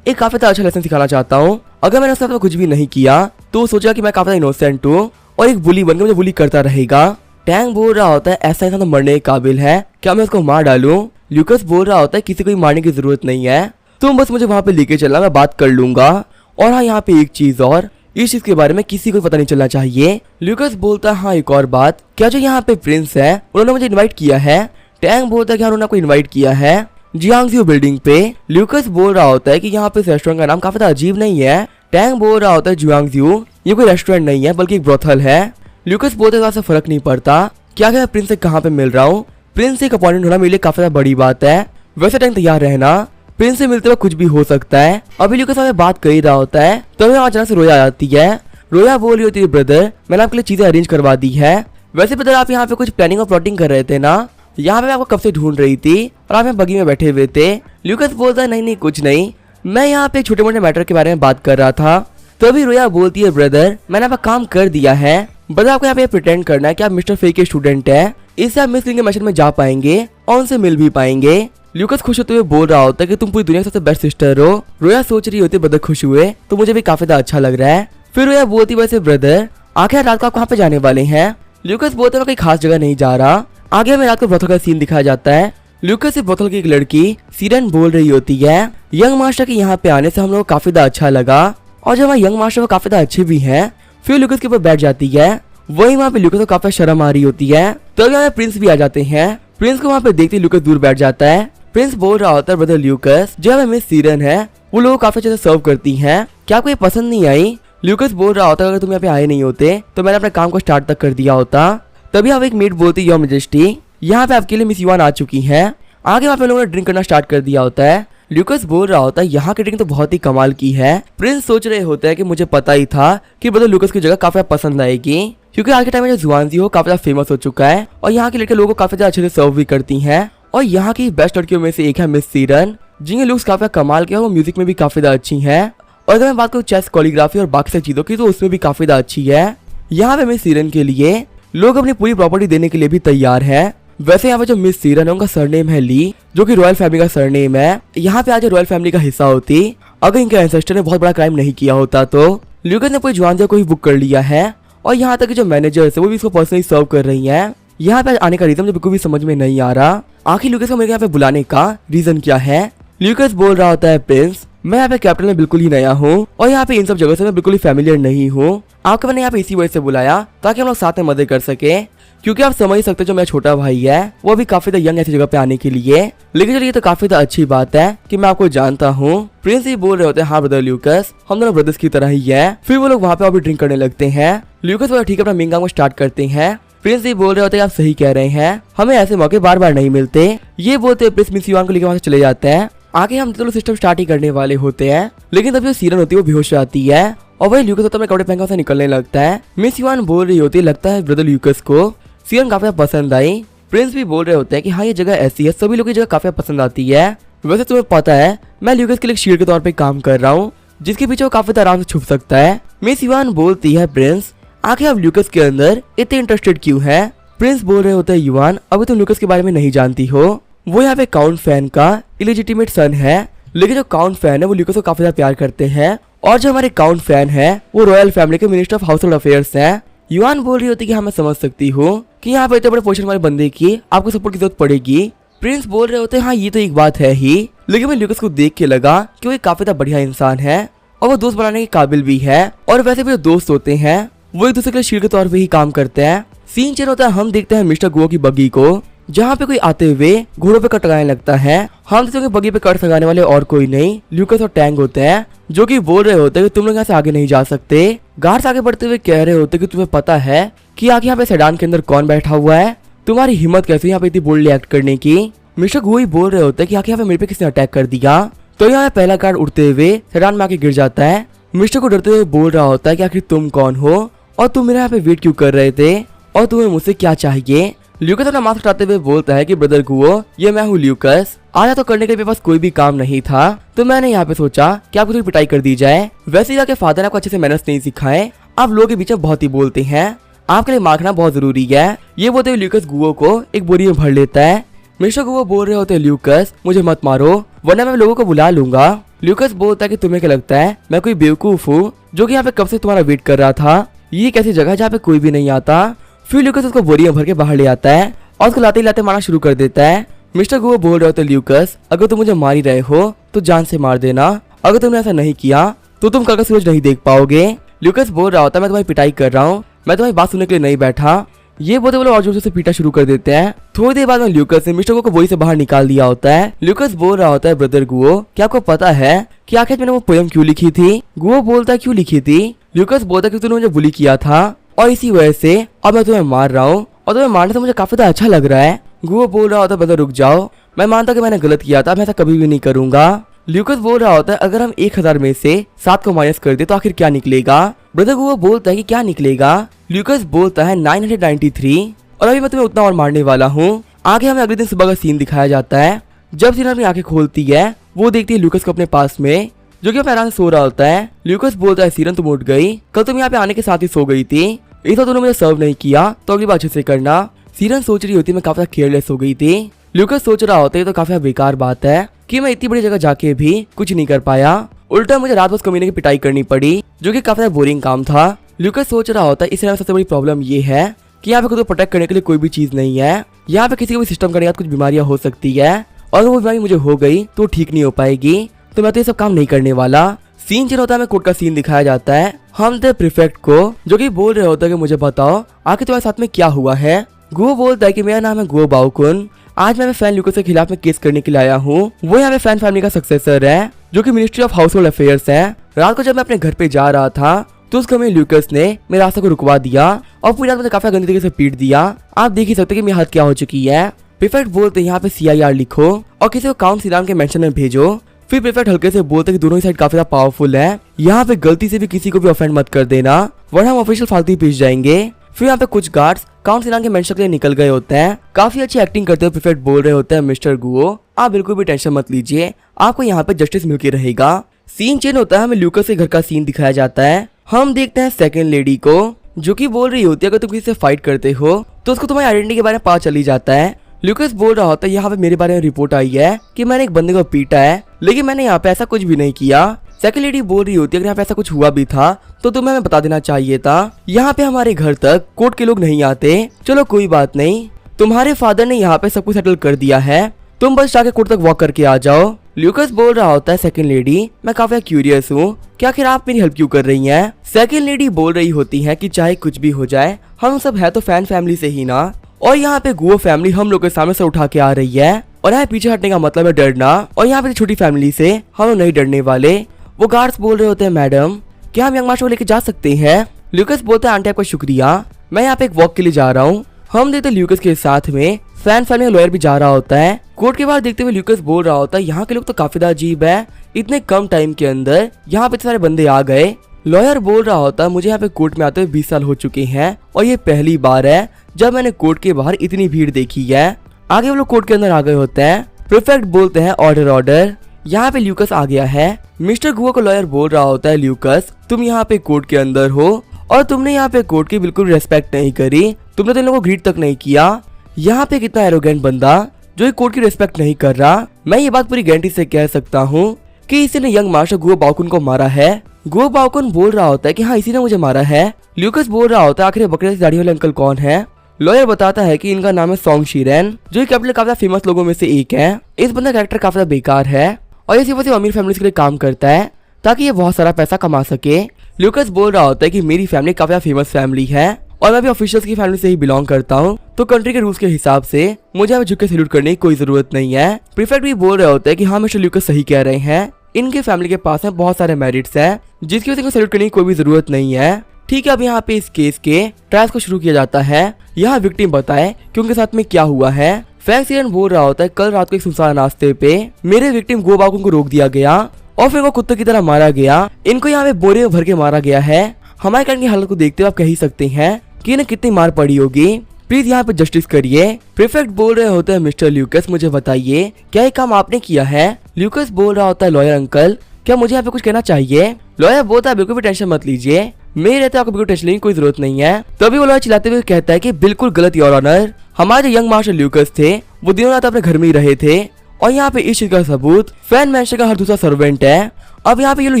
एक काफी अच्छा लेसन सिखाना चाहता हूँ। अगर मैंने उसके साथ कुछ भी नहीं किया तो वो सोचा कि मैं काफी इनोसेंट हूँ और एक बुली बनकर मुझे बुली करता रहेगा। टैंक बोल रहा होता है ऐसा इंसान तो मरने के काबिल है, क्या मैं उसको मार डालूं। ल्यूकस बोल रहा होता है किसी को मारने की जरूरत नहीं है, तुम बस मुझे वहाँ पे लेके चलना, मैं बात कर लूंगा। और हाँ यहाँ पे एक चीज और, इस चीज के बारे में किसी को पता नहीं चलना चाहिए। ल्यूकस बोलता है हाँ एक और बात, क्या जो यहाँ पे प्रिंस है उन्होंने मुझे इनवाइट किया है। टैंक बोलता है कि उन्होंने आपको इनवाइट किया है जियांगजियो बिल्डिंग पे। ल्यूकस बोल रहा होता है कि यहाँ पे इस रेस्टोरेंट का नाम काफी अजीब नहीं है। टैंक बोल रहा होता है जियांगजियो ये कोई रेस्टोरेंट नहीं है बल्कि एक ब्रोथल है। ल्यूकस बोलते हैं फर्क नहीं पड़ता, क्या मैं प्रिंस से कहाँ पे मिल रहा हूँ, प्रिंस से एक अपॉइंटमेंट होना मेरे लिए काफी बड़ी बात है, वैसे टैंक तैयार रहना, प्रिंस से मिलते हुए कुछ भी हो सकता है। अभी ल्यूकस हमें बात कर ही रहा होता है तभी वहाँ अचानक से रोया आ जाती है। रोया बोल रही होती है ब्रदर मैंने आपके लिए चीजें अरेंज करवा दी है। वैसे ब्रदर आप यहाँ पे कुछ प्लानिंग और प्लॉटिंग कर रहे थे ना, यहाँ पे मैं आपको कब से ढूंढ रही थी और आप यहाँ बगी में बैठे हुए थे। ल्यूकस बोलता है नहीं कुछ नहीं, मैं यहाँ पे छोटे मोटे मैटर के बारे में बात कर रहा था। तभी रोया बोलती है ब्रदर मैंने आपका काम कर दिया है, ब्रदर आपको यहाँ पे प्रिटेंड करना है कि आप मिस्टर फे के स्टूडेंट है, इससे आप मिस लिन के मिशन में जा पाएंगे और उनसे मिल भी पाएंगे। ल्यूकस खुश होते हुए बोल रहा होता है कि तुम पूरी दुनिया की सबसे बेस्ट सिस्टर हो। रोया सोच रही होती है ब्रदर खुश हुए तो मुझे भी काफी अच्छा लग रहा है। फिर रोया बोलती वैसे ब्रदर आखिर रात को आप कहाँ पे जाने वाले हैं। ल्यूकस बोलते मैं कोई खास जगह नहीं जा रहा। आगे हमें रात को ब्रोथल का सीन दिखाया जाता है। ल्यूकस से ब्रोथल की एक लड़की सीरन बोल रही होती है यंग मास्टर के यहाँ पे आने से हम लोग काफी अच्छा लगा और जब यंग मास्टर वो काफी अच्छे भी हैं। फिर ल्यूकस के ऊपर बैठ जाती है। वही वहाँ पे ल्यूकस को काफी शर्म आ रही होती है। तो यहाँ प्रिंस भी आ जाते हैं। प्रिंस को वहाँ पे देखते ल्यूकस दूर बैठ जाता है। प्रिंस बोल रहा होता है ब्रदर ल्यूकस जो हमें मिस सीरन है वो लोग काफी अच्छे से सर्व करती हैं, क्या आपको ये पसंद नहीं आई। ल्यूकस बोल रहा होता है अगर तुम यहाँ पे आए नहीं होते तो मैंने अपने काम को स्टार्ट तक कर दिया होता। तभी आप एक मीट बोलती योर मेजेस्टी यहाँ पे आपके लिए मिस युआन आ चुकी हैं। आगे वहाँ पे लोगों ने ड्रिंक करना स्टार्ट कर दिया होता है। ल्यूकस बोल रहा होता है यहाँ की ड्रिंक तो बहुत ही कमाल की है। प्रिंस सोच रहे होते हैं कि मुझे पता ही था कि ब्रदर ल्यूकस की जगह काफी पसंद आएगी, क्योंकि आज के टाइम में जो जुआनजी हो काफी फेमस हो चुका है और यहाँ की लड़के लोगों को काफी ज्यादा अच्छे से सर्व भी करती हैं। और यहाँ की बेस्ट लड़कियों में से एक है मिस सीरन, जिनके लुक्स काफी कमाल के हैं, वो म्यूजिक में भी काफी ज्यादा अच्छी है। और अगर मैं बात करूँ चेस कोरियोग्राफी और बाकी सारी चीजों की तो उसमें भी काफी ज्यादा अच्छी है। यहाँ पे मिस सीरन के लिए लोग अपनी पूरी प्रॉपर्टी देने के लिए भी तैयार है। वैसे यहाँ पे जो मिस सीरन है उनका सरनेम है ली, जो कि रॉयल फैमिली का सरनेम है। यहाँ पे आज रॉयल फैमिली का हिस्सा होती अगर इनके एंसेस्टर ने बहुत बड़ा क्राइम नहीं किया होता तो। ल्यूकस ने पूरी जुआनजी को ही बुक कर लिया है और यहाँ तक कि जो मैनेजर है वो भी इसको पर्सनली सर्व कर रही है। यहाँ पे आने का रीजन मुझे बिल्कुल भी समझ में नहीं आ रहा। आखिर ल्यूकस को मेरे यहाँ पे बुलाने का रीजन क्या है। ल्यूकस बोल रहा होता है प्रिंस मैं यहाँ पे कैपिटल में बिल्कुल ही नया हूँ और यहाँ पे इन सब जगह से मैं बिल्कुल ही फैमिलियर नहीं हूँ। आपको मैंने यहाँ पे इसी वजह से बुलाया ताकि हम लोग साथ में मदद कर सके, क्योंकि आप समझ सकते जो मेरा छोटा भाई है वो भी काफी यंग ऐसी जगह पे आने के लिए। लेकिन चलिए ये तो काफी अच्छी बात है कि मैं आपको जानता हूँ। प्रिंस ही बोल रहे होते हैं हाँ ब्रदर ल्यूकस, हम दोनों ब्रदर्स की तरह ही है। फिर वो लोग वहाँ पे और भी ड्रिंक करने लगते हैं। ल्यूकस वो ठीक है अपना मेन काम को स्टार्ट करते हैं। प्रिंस ही बोल रहे होते हैं आप सही कह रहे हैं, हमें ऐसे मौके बार बार नहीं मिलते। ये बोलते प्रिंस मिस युआन को लेकर वहाँ से चले जाते हैं। आगे हम दोनों सिस्टम स्टार्ट ही करने वाले होते हैं, लेकिन तभी जो सीरन होती है वो बेहोश जाती है और वही ल्यूकस होता है कपड़े पहन से निकलने लगता है। मिस युआन बोल रही होती है लगता है ब्रदर ल्यूकस को सीरन काफी पसंद आई। प्रिंस भी बोल रहे होते हैं कि हाँ ये जगह ऐसी है, सभी लोग की जगह काफी पसंद आती है। वैसे तुम्हें पता है मैं ल्यूकस के लिए शील्ड के तौर पे काम कर रहा हूँ, जिसके पीछे वो काफी आराम से छुप सकता है। मिस युआन बोलती है प्रिंस आखिर आप ल्यूकस के अंदर इतने इंटरेस्टेड क्यों है। प्रिंस बोल रहे होते हैं युआन अभी तुम ल्यूकस के बारे में नहीं जानती हो, वो यहाँ पे काउंट फैन का इलिजिटिमेट सन है। लेकिन जो काउंट फैन है वो ल्यूकस को काफी ज्यादा प्यार करते हैं और जो हमारे काउंट फैन है वो रॉयल फैमिली के minister of house hold affairs हैं। युआन बोल रही होती है कि हाँ मैं समझ सकती हूँ कि यहाँ पे इतने बड़े पोजीशन वाले बंदे की आपको सपोर्ट की जरूरत पड़ेगी। प्रिंस बोल रहे होते हैं हाँ ये तो एक बात है ही, लेकिन मैं ल्यूकस को देख के लगा कि वो काफी ज्यादा बढ़िया इंसान है और वो दोस्त बनाने के काबिल भी है। और वैसे भी जो दोस्त होते हैं वो एक दूसरे के लिए शील्ड के तौर पे ही काम करते हैं। सीन चेंज होता है, हम देखते हैं मिस्टर गुओ की बग्गी को जहाँ पे कोई आते हुए घोड़ों पे कट लगाने लगता है। हम देखते हैं बग्गी पे कट लगाने वाले और कोई नहीं ल्यूकस और टैंग होते हैं, जो कि बोल रहे होते हैं कि तुम लोग यहाँ से आगे नहीं जा सकते। गार्ड्स आगे बढ़ते हुए कह रहे होते कि तुम्हें पता है कि आगे यहाँ पे सेडान के अंदर कौन बैठा हुआ है, तुम्हारी हिम्मत कैसे यहाँ पे इतनी बोल्डली एक्ट करने की। मिस्टर गुओ ही बोल रहे होते हैं कि आगे यहाँ पे मेरे पे किसने अटैक कर दिया। तो यहाँ पे पहला गार्ड उड़ते हुए सेडान में आके गिर जाता है। मिस्टर को डरते हुए बोल रहा होता है कि आखिर तुम कौन हो और तुम मेरे यहाँ पे वेट क्यों कर रहे थे और तुम्हें मुझसे क्या चाहिए। ल्यूकस अपना मास्क हटाते हुए बोलता है कि ब्रदर गुओ ये मैं हूँ ल्यूकस, आया तो करने के लिए पास कोई भी काम नहीं था तो मैंने यहाँ पे सोचा कि आपको थोड़ी पिटाई कर दी जाए। वैसे ही फादर ने आपको अच्छे से मैनर्स नहीं सिखाए, आप लोगों के बीच में बहुत ही बोलते हैं, आपके लिए मारना बहुत जरूरी है। ये बोलते हुए ल्यूकस गुओ को एक बोरी में भर लेता है। मिस्टर गुओ बोल रहे होते हैं ल्यूकस मुझे मत मारो वरना मैं लोगों को बुला लूंगा। ल्यूकस बोलता है कि तुम्हें क्या लगता है मैं कोई बेवकूफ हूँ जो कि यहाँ पे कब से तुम्हारा वेट कर रहा था, ये कैसी जगह जहाँ पे कोई भी नहीं आता। फिर ल्यूकस उसको बोरी में भर के बाहर ले आता है और उसको लाते ही लाते मारना शुरू कर देता है। मिस्टर गुओ बोल रहे होते ल्यूकस अगर तुम मुझे मार ही रहे हो तो जान से मार देना, अगर तुमने ऐसा नहीं किया तो तुम कल का सूरज नहीं देख पाओगे। ल्यूकस बोल रहा होता मैं तुम्हारी पिटाई कर रहा हूँ, मैं तुम्हारी बात सुनने के लिए नहीं बैठा। ये बोलते बोले और जोर से पीटा शुरू कर देते हैं। थोड़ी देर बाद में ल्यूकस ने मिस्टर गुओ को बोरी से बाहर निकाल दिया होता है। ल्यूकस बोल रहा होता है ब्रदर गुओ क्या आपको पता है कि आखिर मैंने वो पोयम क्यों लिखी थी। गुओ बोलता है क्यों लिखी थी। ल्यूकस बोलता है कि तूने मुझे बुली किया था और इसी वजह से अब मैं तुम्हें मार रहा हूँ और तुम्हें मारने से मुझे काफी ज्यादा अच्छा लग रहा है। गुओ बोल रहा होता है ब्रदर रुक जाओ, मैं मानता कि मैंने गलत किया था, मैं ऐसा कभी भी नहीं करूंगा। ल्यूकस बोल रहा होता है अगर हम 1000 में से 7 को माइनस कर दे तो आखिर क्या निकलेगा। ब्रदर गुओ बोलता है कि क्या निकलेगा। ल्यूकस बोलता है 993 और अभी मैं तुम्हें उतना और मारने वाला हूँ। आगे हमें अगले दिन सुबह का सीन दिखाया जाता है। जब सीन अपनी आंखें खोलती है वो देखती है ल्यूकस को अपने पास में जो कि अपने आराम से सो रहा होता है। ल्यूकस बोलता है सीरन तुम उठ गई, कल तुम यहाँ पे आने के साथ ही सो गई थी, इस बार तुमने मुझे सर्व नहीं किया तो अगली बार अच्छे से करना। सीरन सोच रही होती मैं काफी केयरलेस हो गई थी। ल्यूकस सोच रहा होता है तो काफी बेकार बात है कि मैं इतनी बड़ी जगह जाके भी कुछ नहीं कर पाया, उल्टा मुझे रात भर कमीने की पिटाई करनी पड़ी जो कि काफी बोरिंग काम था। ल्यूकस सोच रहा होता है इस तरह सबसे बड़ी प्रॉब्लम ये है कि यहाँ पे खुद को प्रोटेक्ट करने के लिए कोई भी चीज नहीं है। यहाँ पे किसी को भी सिस्टम करने के बाद कुछ बीमारियां हो सकती है और वो बीमारी मुझे हो गई तो ठीक नहीं हो पाएगी, तो मैं तो ये सब काम नहीं करने वाला। सीन चल होता है कोर्ट का सीन दिखाया जाता है। हम द प्रीफेक्ट को जो कि बोल रहे होता है कि मुझे बताओ आखिर तुम्हारे साथ में क्या हुआ है। गुओ बोलता है कि मेरा नाम है गुओ बाओकुन, आज मैं फैन ल्यूकस के खिलाफ में केस करने के लिए आया हूँ। वो यहाँ पे फैन फैमिली का सक्सेसर है जो कि ministry of house hold affairs है। रात को जब मैं अपने घर पे जा रहा था तो उस समय ल्यूकस ने मेरे रास्ते को रुकवा दिया और पूरी रात मुझे काफी गंदी तरीके से पीट दिया। आप देख ही सकते कि मेरी हालत क्या हो चुकी है। प्रीफेक्ट बोलते यहाँ पे CIR लिखो और किसी को काउंट सीराम के मेंशन में भेजो। फिर प्रीफेक्ट हल्के से बोलते कि दोनों ही साइड काफी ज्यादा पावरफुल है, यहाँ पे गलती से भी किसी को भी ऑफेंड मत कर देना वरना हम ऑफिशियल फालतू ही पीस जाएंगे। फिर यहाँ पे कुछ गार्ड्स काउंट सीराम के मेंशन के लिए निकल गए होते हैं। काफी अच्छी एक्टिंग करते हुए प्रीफेक्ट बोल रहे होते हैं, मिस्टर गुओ आप बिल्कुल भी टेंशन मत लीजिए, आपको यहाँ पे जस्टिस मिल के रहेगा। सीन चेंज होता है, हमें ल्यूकस के घर का सीन दिखाया जाता है। हम देखते हैं सेकंड लेडी को जो कि बोल रही होती है अगर तुम किसी से फाइट करते हो तो उसको तुम्हारी आइडेंटिटी के बारे में पता चल ही जाता है। ल्यूकस बोल रहा होता है यहाँ पे मेरे बारे में रिपोर्ट आई है कि मैंने एक बंदे को पीटा है, लेकिन मैंने यहाँ पे ऐसा कुछ भी नहीं किया। सेकंड लेडी बोल रही होती है अगर यहाँ पे ऐसा कुछ हुआ भी था तो तुम्हें हमें बता देना चाहिए था, यहाँ पे हमारे घर तक कोर्ट के लोग नहीं आते। चलो कोई बात नहीं, तुम्हारे फादर ने यहाँ पे सब कुछ सेटल कर दिया है, तुम बस जाके कोर्ट तक वॉक करके आ जाओ। ल्यूकस बोल रहा होता है सेकंड लेडी मैं काफी क्यूरियस हूँ कि आखिर आप मेरी हेल्प क्यों कर रही हैं। सेकंड लेडी बोल रही होती है कि चाहे कुछ भी हो जाए हम सब है तो फैन फैमिली से ही ना, और यहाँ पे गुओ फैमिली हम लोग के सामने से उठा के आ रही है और यहाँ पीछे हटने का मतलब है डरना, और यहाँ पे छोटी फैमिली से हम लोग नहीं डरने वाले। वो गार्ड्स बोल रहे होते हैं मैडम क्या हम यंग मास्टर को लेके जा सकते हैं। ल्यूकस बोलता है आंटी आपका शुक्रिया, मैं यहाँ पे एक वॉक के लिए जा रहा हूँ। हम देखते ल्यूकस के साथ में फैन फैमिली लॉयर भी जा रहा होता है। कोर्ट के बाहर देखते हुए ल्यूकस बोल रहा होता है यहाँ के लोग तो काफी अजीब है, इतने कम टाइम के अंदर यहाँ पे सारे बंदे आ गए। लॉयर बोल रहा होता है मुझे यहाँ पे कोर्ट में आते हुए 20 साल हो चुके हैं और ये पहली बार है जब मैंने कोर्ट के बाहर इतनी भीड़ देखी है। आगे वो लोग कोर्ट के अंदर आ गए होते हैं। प्रीफेक्ट बोलते हैं ऑर्डर ऑर्डर, यहाँ पे ल्यूकस आ गया है। मिस्टर गुओ को लॉयर बोल रहा होता है ल्यूकस तुम यहाँ पे कोर्ट के अंदर हो और तुमने यहाँ पे कोर्ट की बिल्कुल रेस्पेक्ट नहीं करी, तुमने तो इन लोगों को ग्रीट तक नहीं किया। यहाँ पे कितना एरोगेंट बंदा जो कोर्ट की रिस्पेक्ट नहीं कर रहा। मैं ये बात पूरी गारंटी से कह सकता हूँ कि इसी ने यंग मास्टर गुओ बाओकुन को मारा है। गुओ बाओकुन बोल रहा होता है कि हाँ इसी ने मुझे मारा है। ल्यूकस बोल रहा होता है आखिर बकरे से दाढ़ी वाले अंकल कौन है। लॉयर बताता है कि इनका नाम है सोंग शिरेन जो कैपिटल काफी फेमस लोगों में से एक है। इस बंदे का कैरेक्टर काफी बेकार है और ये सिर्फ अमीर फैमिली के लिए काम करता है ताकि ये बहुत सारा पैसा कमा सके। ल्यूकस बोल रहा होता है कि मेरी फैमिली काफी फेमस फैमिली है और मैं भी ऑफिशियल्स की फैमिली से ही बिलोंग करता हूँ, तो कंट्री के रूल्स के हिसाब से मुझे अब झुक के सैल्यूट करने की कोई जरूरत नहीं है। प्रीफेक्ट भी बोल रहे होते हैं कि हाँ मिस्टर ल्यूकस सही कह रहे हैं, इनके फैमिली के पास में बहुत सारे मेरिट्स हैं जिसकी वजह से सैल्यूट करने की कोई भी जरूरत नहीं है। ठीक है, अब यहाँ पे इस केस के ट्रायल्स को शुरू किया जाता है। यहाँ विक्टिम बताए कि उनके साथ में क्या हुआ है। फैंग सीरन बोल रहा होता है कल रात को एक सुनसान रास्ते पे मेरे विक्टिम गुओ बाओकुन को रोक दिया गया और फिर वो कुत्ते की तरह मारा गया। इनको यहाँ पे बोरे में भर के मारा गया है। हमारे कारण की हालत को देखते हुए आप कह ही सकते हैं कि इन्हें कितनी मार पड़ी होगी, प्लीज यहाँ पे जस्टिस करिए। प्रीफेक्ट बोल रहे होते हैं मिस्टर ल्यूकस मुझे बताइए क्या ये काम आपने किया है। ल्यूकस बोल रहा होता है लॉयर अंकल क्या मुझे यहाँ पे कुछ कहना चाहिए। लॉयर बोलता है बिल्कुल भी टेंशन मत लीजिए, मेरे रहते आपको बिल्कुल टेंशन लेने की कोई जरूरत नहीं है। तभी वो लॉयर चिल्लाते हुए कहता है कि बिल्कुल गलत योर ऑनर, हमारे जो यंग मास्टर ल्यूकस थे वो दिनों रात अपने घर में ही रहे थे और यहाँ पे इस चीज का सबूत फैन मैंशन का हर दूसरा सर्वेंट है। अब यहाँ पे ये लोग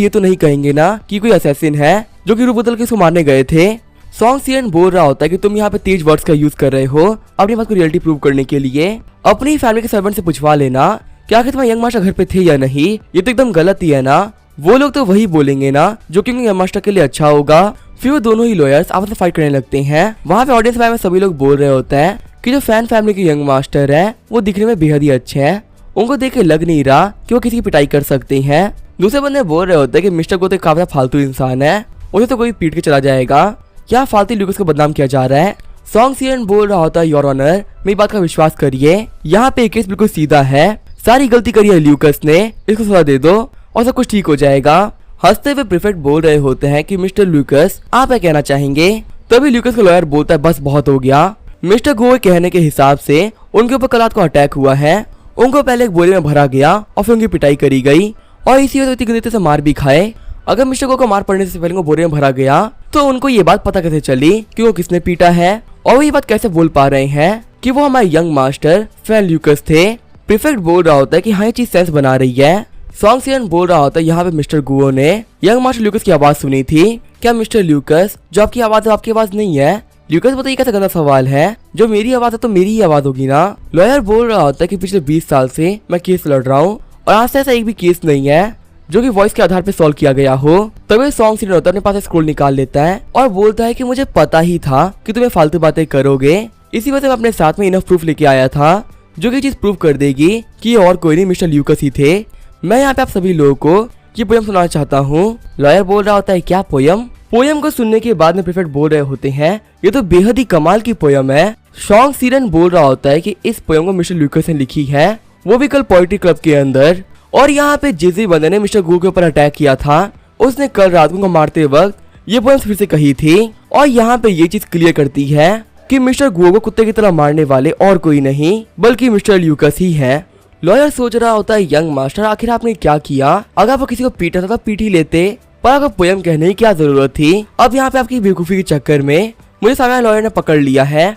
ये तो नहीं कहेंगे ना कि कोई असैसिन है जो कि रूप बदल के इसको मारने गए थे। सॉन्ग सीएन बोल रहा होता है कि तुम यहाँ पे तेज वर्ड्स का यूज कर रहे हो अपनी बात को रियलिटी प्रूव करने के लिए। अपनी फैमिली के सर्वेंट से पूछवा लेना कि आखिर तुम्हारे यंग मास्टर घर पे थे या नहीं, ये तो एकदम गलत ही है ना। वो लोग तो वही बोलेंगे ना जो कि यंग मास्टर के लिए अच्छा होगा। फिर वो दोनों ही लॉयर्स आपस में फाइट करने लगते हैं। वहाँ पे ऑडियंस में सभी लोग बोल रहे होते हैं कि जो फैन फैमिली के यंग मास्टर है वो दिखने में बेहद ही अच्छे हैं, उनको देख के लग नहीं रहा कि वो किसी की पिटाई कर सकते हैं। दूसरे बंदे बोल रहे होते हैं कि मिस्टर को तो काफी फालतू इंसान है, उसे तो कोई पीट के चला जाएगा, क्या फालतू ल्यूकस को बदनाम किया जा रहा है। सॉन्ग सीएन बोल रहा होता है योर ऑनर मेरी बात का विश्वास करिए, यहाँ पे केस बिल्कुल सीधा है, सारी गलती करी है ल्यूकस ने, इसको सजा दे दो और सब कुछ ठीक हो जाएगा। हंसते हुए प्रीफेक्ट बोल रहे होते हैं कि मिस्टर ल्यूकस आप क्या कहना चाहेंगे। तभी ल्यूकस का लॉयर बोलता है बस बहुत हो गया। मिस्टर गो के कहने के हिसाब से उनके ऊपर कल रात को अटैक हुआ है, उनको पहले एक बोरे में भरा गया और फिर उनकी पिटाई करी गई और इसी वजह से गलती से मार भी खाए। अगर मिस्टर गो को मार पड़ने से पहले बोरे में भरा गया तो उनको ये बात पता कैसे चली कि वो किसने पीटा है, और वो ये बात कैसे बोल पा रहे हैं कि वो हमारे यंग मास्टर फैन ल्यूकस थे। प्रीफेक्ट बोल रहा होता है कि हाँ ये चीज सेंस बना रही है। सॉन्ग सीएन बोल रहा होता है यहाँ पे मिस्टर गुओ ने यंग मास्टर ल्यूकस की आवाज सुनी थी, क्या मिस्टर ल्यूकस जो आपकी आवाज है आपकी आवाज नहीं है। ल्यूकस बताइए कैसा गंदा सवाल है, जो मेरी आवाज है तो मेरी ही आवाज होगी ना। लॉयर बोल रहा होता है कि पिछले 20 साल से मैं केस लड़ रहा हूँ और आज से ऐसा एक भी केस नहीं है जो कि वॉइस के आधार पे सॉल्व किया गया हो। तभी सॉन्ग सीन होता है अपने पास स्क्रोल निकाल लेता है और बोलता है कि मुझे पता ही था कि तुम्हें फालतू बातें करोगे, इसी वजह से मैं अपने साथ में इनफ प्रूफ लेके आया था जो कि चीज प्रूव कर देगी कि ये और कोई नहीं मिस्टर ल्यूकस ही थे। मैं यहाँ पे आप सभी लोगों को ये पोयम सुनाना चाहता हूँ। लॉयर बोल रहा होता है क्या पोयम, पोयम को सुनने के बाद में प्रीफेक्ट बोल रहे होते हैं ये तो बेहद ही कमाल की पोयम है। शॉन्ग सीरन बोल रहा होता है कि इस पोयम को मिस्टर ल्यूकास ने लिखी है, वो भी कल पोएट्री क्लब के अंदर। और यहाँ पे जिस भी बंदे ने मिस्टर गू के ऊपर अटैक किया था उसने कल रात को मारते वक्त ये पोयम फिर से कही थी। और यहाँ पे ये चीज क्लियर करती है कि मिस्टर गू को कुत्ते की तरह मारने वाले और कोई नहीं बल्कि मिस्टर ल्यूकास ही है। लॉयर सोच रहा होता है यंग मास्टर आखिर आपने क्या किया, अगर आप किसी को पीटा था तो पीट ही लेते, पर आपको पोयम कहने की क्या जरूरत थी। अब यहाँ पे आपकी बेवकूफी के चक्कर में मुझे सामने लॉयर ने पकड़ लिया है।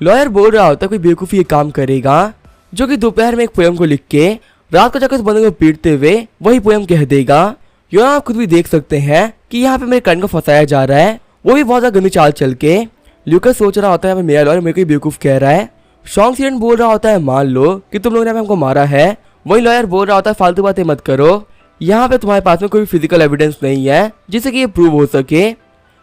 लॉयर बोल रहा होता है कोई बेवकूफी ये काम करेगा जो कि दोपहर में एक पोयम को लिख के रात को जाकर उस बंदे को पीटते हुए वही पोयम कह देगा। यहाँ आप खुद भी देख सकते हैं कि यहाँ पे मेरे कान को फंसाया जा रहा है, वो भी बहुत ज्यादा गंदी चाल चल के। ल्यूकास सोच रहा होता है मेरा लॉयर मेरे को बेवकूफ कह रहा है। शॉन्ग सीरन बोल रहा होता है मान लो कि तुम लोगों ने हमको मारा है। वही लॉयर बोल रहा होता है फालतू बातें मत करो, यहाँ पे तुम्हारे पास में कोई फिजिकल एविडेंस नहीं है जिससे कि ये प्रूव हो सके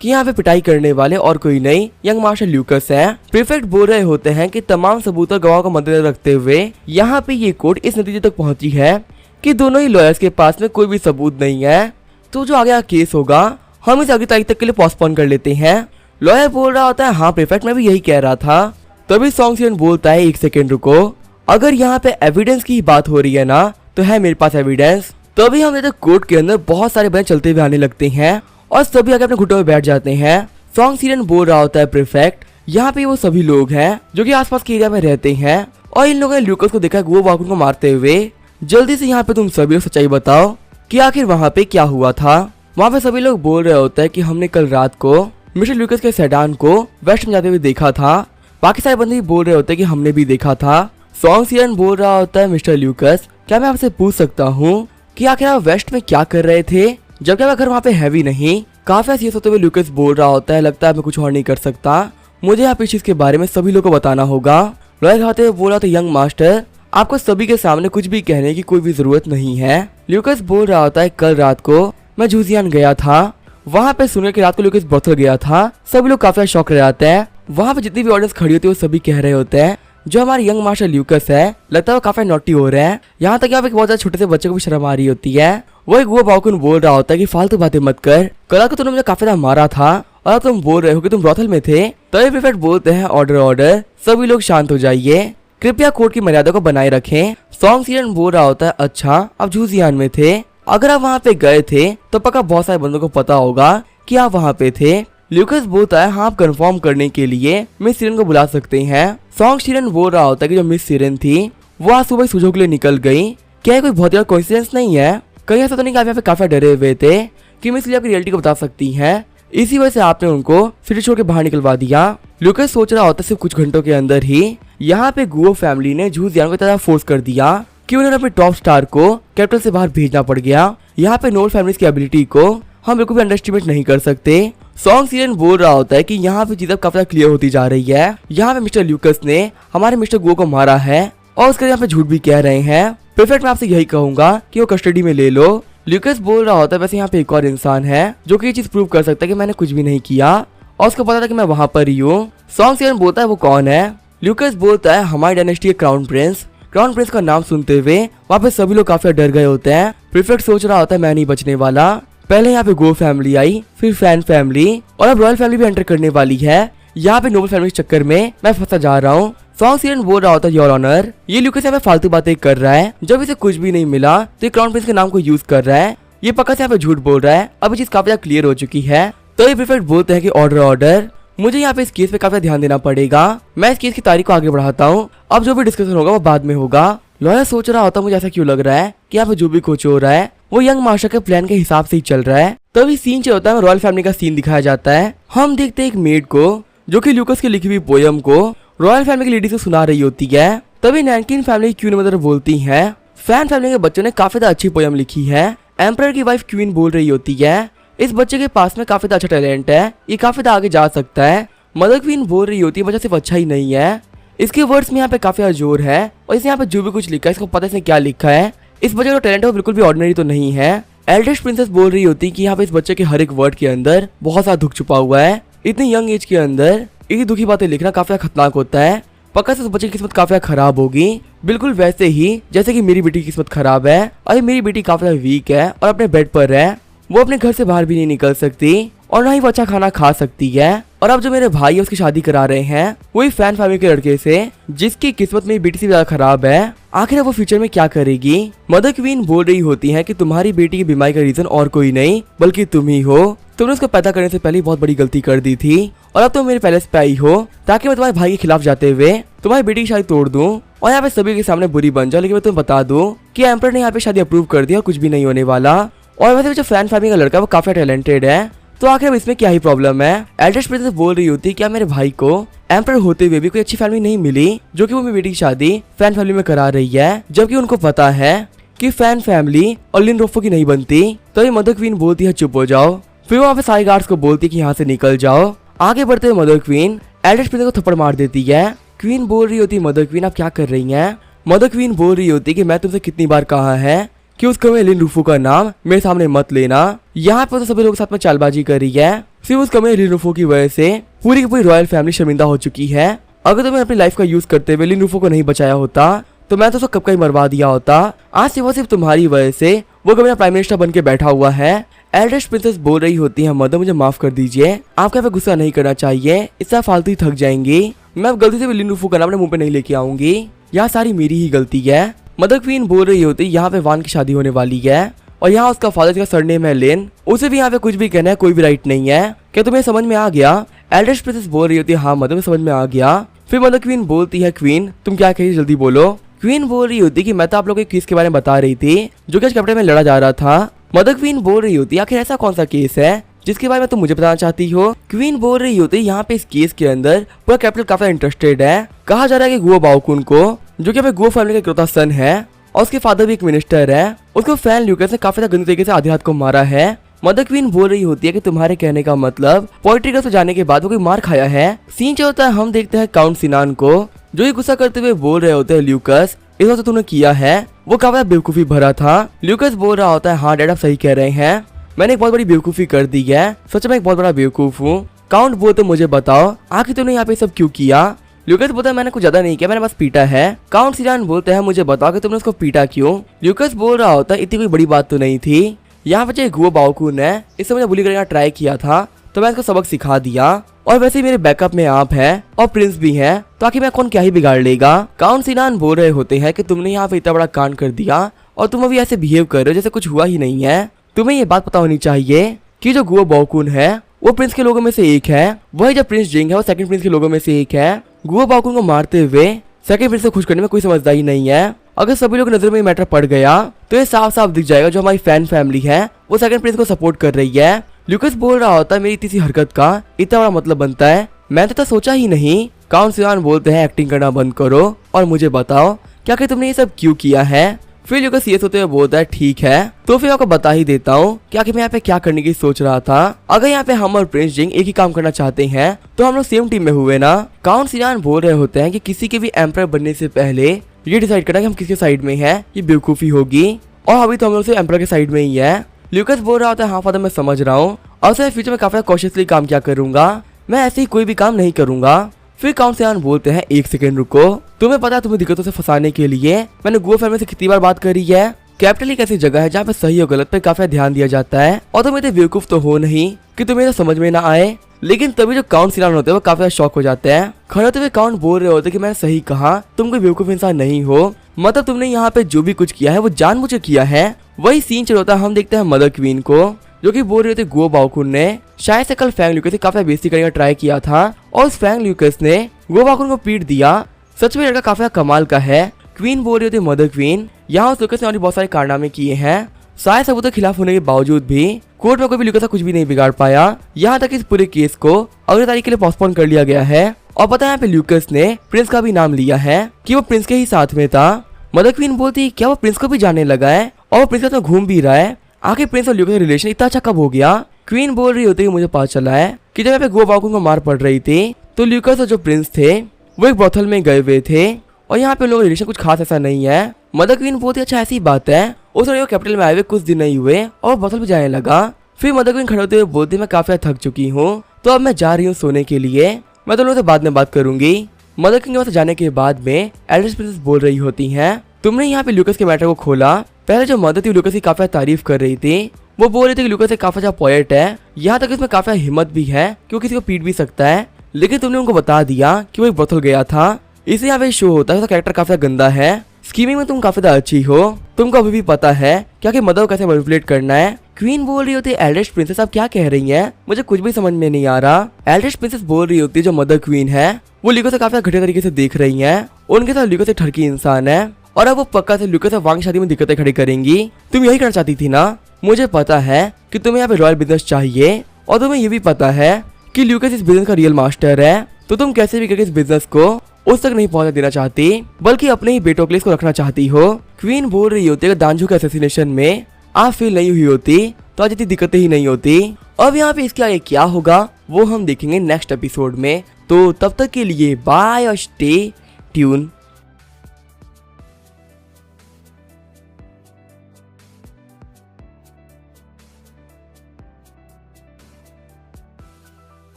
कि यहाँ पे पिटाई करने वाले और कोई नहीं यंग मार्शल ल्यूकास है। प्रीफेक्ट बोल रहे होते हैं कि तमाम सबूत और गवाहों को मद्देनजर रखते हुए यहाँ पे ये कोर्ट इस नतीजे तक पहुंची है कि दोनों ही लॉयर्स के पास में कोई भी सबूत नहीं है, तो जो आगे केस होगा हम इसे अगली तारीख तक के लिए पोस्टपोन कर लेते हैं। लॉयर बोल रहा होता है हाँ प्रीफेक्ट मैं भी यही कह रहा था। तभी सॉन्ग सीरन बोलता है एक सेकेंड रुको, अगर यहाँ पे एविडेंस की बात हो रही है ना तो है मेरे पास एविडेंस। तभी हम देखते कोर्ट के अंदर बहुत सारे बंदे चलते हुए आने लगते हैं और सभी आगे अपने घुटनों में बैठ जाते हैं। सॉन्ग सीरन बोल रहा होता है प्रीफेक्ट यहाँ पे वो सभी लोग हैं जो कि आसपास के एरिया में रहते हैं और इन लोगों ने ल्यूकास को देखा वो वाकुन को मारते हुए। जल्दी से यहाँ पे तुम सभी लोग सच्चाई बताओ कि आखिर वहाँ पे क्या हुआ था। वहाँ पे सभी लोग बोल रहे होते हैं कि हमने कल रात को मिस्टर ल्यूकास के सेडान को वेस्ट में जाते हुए देखा था। बाकी सारे बंदे भी बोल रहे होते हैं कि हमने भी देखा था। सॉन्ग सीरन बोल रहा होता है मिस्टर ल्यूकास क्या मैं आपसे पूछ सकता हूँ कि आखिर आप वेस्ट में क्या कर रहे थे जबकि आपका घर वहाँ पे हैवी नहीं। काफी सीरियस होते हुए ल्यूकास बोल रहा होता है लगता है मैं कुछ और नहीं कर सकता, मुझे आप इस चीज के बारे में सभी लोगों को बताना होगा। लॉयर खाते हुए बोल रहा था यंग मास्टर आपको सभी के सामने कुछ भी कहने की कोई भी जरूरत नहीं है। ल्यूकास बोल रहा होता है कल रात को मैं जूजियान गया था, वहाँ पे सुनने की रात को ल्यूकास ब्रोथल गया था। सभी लोग काफी शौक रह जाते हैं। वहाँ पे जितनी भी ऑडियंस खड़ी होती है वो सभी कह रहे होते हैं जो हमारे यंग मास्टर ल्यूकास है लगता है वो काफी नॉटी हो रहे हैं। यहाँ तक आप एक बहुत ज्यादा छोटे से बच्चे को भी शर्म आ रही होती है। वो एक वो बाकुन बोल रहा होता है कि फालतू बातें मत कर, कल को तुमने मुझे काफी ज्यादा मारा था और तुम बोल रहे हो कि तुम ब्रोथल में थे। तभी प्रीफेक्ट बोलते हैं ऑर्डर ऑर्डर, सभी लोग शांत हो जाइए, कृपया कोर्ट की मर्यादा को बनाए रखें। सॉन्ग सीरन बोल रहा होता है अच्छा आप जूजियान में थे, अगर आप वहाँ पे गए थे तो पक्का बहुत सारे बंदों को पता होगा कि आप वहाँ पे थे। ल्यूकास बोलता है हाँ आप कंफर्म करने के लिए मिस सीरन को बुला सकते हैं। सॉन्ग सीरन बोल रहा होता है कि जो मिस सीरन थी वो आज सुबह सूझो के लिए निकल गई, क्या ये कोई बहुत बड़ा कोइंसिडेंस नहीं है? कहीं ऐसा तो नहीं कि आप यहाँ पे काफी डरे हुए थे कि मिस ली आपकी रियलिटी को बता सकती है, इसी वजह से आपने उनको सिटी छोड़ के बाहर निकलवा दिया। ल्यूकास सोच रहा होता है सिर्फ कुछ घंटों के अंदर ही यहाँ पे गुओ फैमिली ने जूजियान को इतना फोर्स कर दिया कि उन्होंने अपने टॉप स्टार को कैपिटल से बाहर भेजना पड़ गया। यहाँ पे नोल फैमिली की एबिलिटी को हम बिल्कुल भी अंडरस्टिमेट नहीं कर सकते। सॉन्ग सीरन बोल रहा होता है कि यहाँ पे चीजें काफी क्लियर होती जा रही है। यहाँ पे मिस्टर ल्यूकास ने हमारे मिस्टर गो को मारा है और उसके यहाँ पे झूठ भी कह रहे हैं। प्रीफेक्ट मैं आपसे यही कहूंगा कि वो कस्टडी में ले लो। ल्यूकास बोल रहा होता है वैसे यहाँ पे एक और इंसान है जो कि ये चीज प्रूव कर सकता है कि मैंने कुछ भी नहीं किया और उसको पता था कि मैं वहाँ पर ही हूँ। सॉन्ग सीरन बोलता है वो कौन है? ल्यूकास बोलता है हमारी डायनेस्टी के क्राउन प्रिंस। क्राउन प्रिंस का नाम सुनते हुए वहाँ पे सभी लोग काफी डर गए होते हैं। प्रीफेक्ट सोच रहा होता है मैं नहीं बचने वाला। पहले यहाँ पे गो फैमिली आई, फिर फैन फैमिली और अब रॉयल फैमिली भी एंटर करने वाली है। यहाँ पे नोबल फैमिली के चक्कर में मैं फंसा जा रहा हूँ। सॉन्ग सीरन बोल रहा होता है योर ऑनर ये ल्यूकास यहाँ पे फालतू बातें कर रहा है, जब इसे कुछ भी नहीं मिला तो ये क्राउन प्रिंस के नाम को यूज कर रहा है, ये पक्का से यहाँ पे झूठ बोल रहा है। अब ये चीज काफी क्लियर हो चुकी है। तो ये प्रीफेक्ट बोलते हैं कि ऑर्डर ऑर्डर, मुझे यहाँ पे इस केस पे काफी ध्यान देना पड़ेगा। मैं इस केस की तारीख को आगे बढ़ाता हूँ, अब जो भी डिस्कशन होगा वो बाद में होगा। लॉयर सोच रहा होता मुझे ऐसा क्यों लग रहा है कि यहाँ पे जो भी कुछ हो रहा है वो यंग मार्शल के प्लान के हिसाब से ही चल रहा है। तभी सीन जो होता है रॉयल फैमिली का सीन दिखाया जाता है। हम देखते हैं एक मेड को जो कि ल्यूकास की लिखी हुई पोयम को रॉयल फैमिली की लेडीज को सुना रही होती है। तभी नैनकिन फैमिली की क्वीन मदर बोलती है फैन फैमिली के बच्चों ने काफी अच्छी पोयम लिखी है। एम्परर की वाइफ क्वीन बोल रही होती है इस बच्चे के पास में काफी अच्छा टैलेंट है, ये काफी आगे जा सकता है। मदर क्वीन बोल रही होती है बच्चा सिर्फ अच्छा ही नहीं है, इसके वर्ड्स में यहाँ पे काफी जोर है और इसे यहाँ पे जो भी कुछ लिखा है इसको पता है इसने क्या लिखा है। इस बच्चे का टैलेंट है वो बिल्कुल भी ऑर्डिनरी तो नहीं है। एल्डेस्ट प्रिंसेस बोल रही होती कि यहाँ पे इस बच्चे के हर एक वर्ड के अंदर बहुत सारा दुख छुपा हुआ है। इतनी यंग एज के अंदर इतनी दुखी बातें लिखना काफी खतरनाक होता है। पक्का से उस बच्चे की किस्मत काफी खराब होगी, बिल्कुल वैसे ही जैसे कि मेरी बेटी की किस्मत खराब है। अरे मेरी बेटी काफी वीक है और अपने बेड पर है, वो अपने घर से बाहर भी नहीं निकल सकती और ना ही वो अच्छा खाना खा सकती है। और अब जो मेरे भाई है उसकी शादी करा रहे हैं वही फैन फैमिली के लड़के से जिसकी किस्मत में बेटी से ज्यादा खराब है। आखिर वो फ्यूचर में क्या करेगी। मदर क्वीन बोल रही होती है कि तुम्हारी बेटी की बीमारी का रीजन और कोई नहीं बल्कि तुम ही हो। तुमने उसको पैदा करने से पहले बहुत बड़ी गलती कर दी थी और अब तुम मेरे पैलेस पे आई हो ताकि मैं तुम्हारे भाई के खिलाफ जाते हुए तुम्हारी बेटी की शादी तोड़ दूं और यहाँ पे सभी के सामने बुरी बन जाओ। लेकिन मैं तुम्हें बता दूं कि एम्पर ने यहाँ पे शादी अप्रूव कर दिया और कुछ भी नहीं होने वाला। और वैसे जो फैन फैमिली का लड़का है वो काफी टैलेंटेड है, तो आखिर अब इसमें क्या ही प्रॉब्लम है। एल्डेस्ट प्रिंसेस बोल रही होती क्या मेरे भाई को एम्पर होते हुए भी कोई अच्छी फैमिली नहीं मिली जो कि वो मेरी बेटी की शादी फैन फैमिली में करा रही है, जबकि उनको पता है कि फैन फैमिली और लिन रोफो की नहीं बनती। तो ये मदर क्वीन बोलती है चुप हो जाओ। फिर वहाँ पे सारे गार्ड्स को बोलती है कि यहाँ से निकल जाओ। आगे बढ़ते हुए मदर क्वीन एल्डेस्ट प्रिंसेस को थप्पड़ मार देती है। क्वीन बोल रही होती मदर क्वीन आप क्या कर रही हैं। मदर क्वीन बोल रही होती कि मैं तुमसे कितनी बार कहा है कि उस कमे लिन रूफो का नाम मेरे सामने मत लेना। यहाँ पे तो सभी लोग साथ में चालबाजी कर रही है। सिर्फ उस कमे लिन रूफो की वजह से पूरी की पूरी रॉयल फैमिली शर्मिंदा हो चुकी है। अगर तुम्हें अपनी लाइफ का यूज करते हुए लिन रूफो को नहीं बचाया होता तो मैं तो उसको कब का ही मरवा दिया होता। आज सिर्फ तुम्हारी वजह से वो कभी प्राइम मिनिस्टर बन के बैठा हुआ है। एल्डेस्ट प्रिंसेस बोल रही होती है मदर मुझे माफ कर दीजिए, आपको यहाँ पे गुस्सा नहीं करना चाहिए, इससे फालतू ही थक जाएंगी। मैं अब गलती से भी लिन रूफो का नाम अपने मुंह पे नहीं लेके आऊंगी, यहाँ सारी मेरी ही गलती है। मदर क्वीन बोल रही होती यहाँ पे वान की शादी होने वाली है और यहाँ उसका फादर का सरनेम है लिन, उसे भी यहाँ पे कुछ भी कहना है कोई भी राइट नहीं है। क्या तुम्हें समझ में आ गया। एल्डेस्ट प्रिंसेस बोल रही होती है हाँ मदर में समझ में आ गया। फिर मदर क्वीन बोलती है क्वीन तुम क्या कही जल्दी बोलो। क्वीन बोल रही होती कि मैं तो आप लोगों के केस के बारे में बता रही थी जो कि आज कैपिटल में लड़ा जा रहा था। मदर क्वीन बोल रही होती आखिर ऐसा कौन सा केस है जिसके बारे में तुम मुझे बताना चाहती हो। क्वीन बोल रही होती यहाँ पे इस केस के अंदर पूरा कैपिटल काफी इंटरेस्टेड है। कहा जा रहा है कि गुओ बाओकुन को जो कि गुओ फैमिली का इकलौता सन है और उसके फादर भी एक मिनिस्टर है, उसको फैन ल्यूकस ने काफी गंदे तरीके से आधी रात को मारा है। मदर क्वीन बोल रही होती है कि तुम्हारे कहने का मतलब पोएट्री क्लब से जाने के बाद वो कोई मार खाया है। सीन जो होता है हम देखते हैं काउंट सिनान को जो ये गुस्सा करते हुए बोल रहे होते हैं ल्यूकस इस वक्त तुमने किया है वो काफी बेवकूफी भरा था। ल्यूकस बोल रहा होता है हाँ डैड आप सही कह रहे हैं, मैंने एक बहुत बड़ी बेवकूफी कर दी है, सच में एक बहुत बड़ा बेवकूफ हूँ। काउंट बोलते मुझे बताओ आखिर तुमने यहाँ पे सब क्यों किया। ल्यूकस बोलता है मैंने कुछ ज्यादा नहीं किया, मैंने बस पीटा है। काउंट सिनान बोलते हैं मुझे बताओ कि तुमने उसको पीटा क्यों। ल्यूकस बोल रहा होता है इतनी कोई बड़ी बात तो नहीं थी, यहाँ पे जो गुओ बाओकुन है इससे मुझे बुली करने का ट्राई किया था तो मैं इसको सबक सिखा दिया और वैसे ही मेरे बैकअप में आप है और प्रिंस भी है तो आखिर मैं कौन क्या ही बिगाड़ लेगा। काउंट सिनान बोल रहे होते हैं कि तुमने यहाँ पे इतना बड़ा कांड कर दिया और तुम अभी ऐसे बिहेव कर रहे हो जैसे कुछ हुआ ही नहीं है। तुम्हें ये बात पता होनी चाहिए कि जो गुओ बाओकुन है वो प्रिंस के लोगों में से एक है, वही जो प्रिंस जिंग है वो सेकंड प्रिंस के लोगों में से एक है। गुओ बाओकुन को मारते हुए सेकंड प्रिंस को खुश करने में कोई समझदारी नहीं है। अगर सभी लोग नजर में मैटर पड़ गया तो ये साफ साफ दिख जाएगा जो हमारी फैन फैमिली है वो सेकंड प्रिंस को सपोर्ट कर रही है। ल्यूकस बोल रहा होता है मेरी इतनी सी हरकत का इतना बड़ा मतलब बनता है, मैंने तो सोचा ही नहीं। काउंट सिनान बोलते हैं एक्टिंग करना बंद करो और मुझे बताओ क्या कि तुमने ये सब क्यों किया है। फिर ल्यूकस सीरियस होते हुए बोलता है ठीक है तो फिर आपको बता ही देता हूँ क्या कि मैं यहाँ पे क्या करने की सोच रहा था। अगर यहाँ पे हम और प्रिंस जिंग एक ही काम करना चाहते हैं तो हम लोग सेम टीम में हुए ना। काउंट सिनान बोल रहे होते हैं कि किसी के भी एम्परर बनने से पहले ये डिसाइड करना कि हम किसके साइड में है ये बेवकूफी होगी और अभी तो हम लोग एम्परर के साइड में ही है। ल्यूकस बोल रहा होता है हाँ फादर मैं समझ रहा हूँ और सर फ्यूचर में काफी कॉशियसली काम क्या करूंगा, मैं ऐसे ही कोई भी काम नहीं करूंगा। फिर काउंट सिनान बोलते हैं एक सेकंड रुको, तुम्हें पता है तुम्हें दिक्कतों से फंसाने के लिए मैंने गुओ फैमिली से कितनी बार बात करी है। कैपिटल एक ऐसी जगह है जहाँ पे सही और गलत पे काफी ध्यान दिया जाता है और तुम इतने बेवकूफ तो हो नहीं कि तुम्हें तो समझ में ना आए। लेकिन तभी जो काउंट सिनान होते हैं वो काफी शॉक हो जाते हैं। खड़े होते हुए काउंट बोल रहे होते कि मैंने सही कहा, तुम कोई बेवकूफ इंसान नहीं हो, मतलब तुमने यहाँ पे जो भी कुछ किया है वो जानबूझ किया है। वही सीन चल होता है हम देखते हैं मदर क्वीन को जो कि बोल रहे थे गुओ बाओकुन ने शायद से कल फैंग ल्यूकस से काफी बेइज्जती करने का ट्राई किया था और उस फैंग ल्यूकस ने गुओ बाओकुन को पीट दिया। सच में लड़का काफी कमाल का है। क्वीन बोल रही थी मदर क्वीन यहाँ उस ल्यूकस ने और बहुत सारे कारनामे किए हैं, सारे सबूतों के खिलाफ होने के बावजूद भी कोर्ट में कोई भी ल्यूकस का कुछ भी नहीं बिगाड़ पाया। यहाँ तक इस पूरे केस को अगली तारीख के लिए पोस्टपोन कर लिया गया है और पता है यहाँ पे ल्यूकस ने प्रिंस का भी नाम लिया है कि वो प्रिंस के ही साथ में था। मदर क्वीन बोलती क्या वो प्रिंस को भी जानने लगा है और वो प्रिंस के साथ घूम भी रहा है। आखिर प्रिंस और ल्यूकस का रिलेशन इतना अच्छा कब हो गया। क्वीन बोल रही होती है मुझे पता चला है कि जब यहाँ पे गुओ बाओकुन को मार पड़ रही थी तो ल्यूकस और जो प्रिंस थे वो एक ब्रोथल में गए हुए थे और यहाँ पे लोग रिलेशन कुछ खास ऐसा नहीं है। मदर क्वीन बोलती अच्छा ऐसी बात है, उस समय कैपिटल में आए हुए कुछ दिन नहीं हुए और ब्रोथल पे जाने लगा। फिर मदर क्वीन खड़े होते हुए बोलती मैं काफी थक चुकी हूँ तो अब मैं जा रही हूँ सोने के लिए, मैं तो लोगों से बाद में बात करूंगी। मदर क्वीन के पास जाने के बाद में एल्डेस्ट प्रिंसेस बोल रही होती है तुमने यहाँ पे ल्यूकस के मैटर को खोला। पहले जो मदर थी ल्यूकस की काफी तारीफ कर रही थी, वो बोल रहे थे कि लूकास एक काफी अच्छा पोएट है, यहाँ तक इसमें काफी हिम्मत भी है कि वो किसी को पीट भी सकता है, लेकिन तुमने उनको बता दिया कि वो एक बोतल गया था। इसे यहाँ पे शो होता है, उसका कैरेक्टर काफी गंदा है, स्कीमिंग में तुम काफी अच्छी हो, तुमको अभी भी पता है क्या कि मदर को कैसे मैनिपुलेट करना है। क्वीन बोल रही होती है एल्डेस्ट प्रिंसेस आप क्या कह रही हैं, मुझे कुछ भी समझ में नहीं आ रहा। एल्डेस्ट प्रिंसेस बोल रही होती है जो मदर क्वीन है वो लूकास से काफी घटिया तरीके से देख रही है, उनके साथ लूकास एक ठरकी इंसान है और अब वो पक्का से लूकास से वांग शादी में दिक्कतें खड़ी करेंगी। तुम यही करना चाहती थी ना, मुझे पता है कि तुम्हें यहाँ पे रॉयल बिजनेस चाहिए और तुम्हें ये भी पता है कि लूकास इस बिजनेस का रियल मास्टर है, तो तुम कैसे भी करके इस बिजनेस को उस तक नहीं पहुंचा देना चाहती बल्कि अपने ही बेटों के लिए इसको रखना चाहती हो। क्वीन बोल रही होती है कि दांजू के असैसिनेशन में आप फेल नहीं हुई होती तो आज इतनी दिक्कतें ही नहीं होती। अब यहाँ पे इसके आगे क्या होगा वो हम देखेंगे नेक्स्ट एपिसोड में, तो तब तक के लिए बाय और स्टे ट्यून।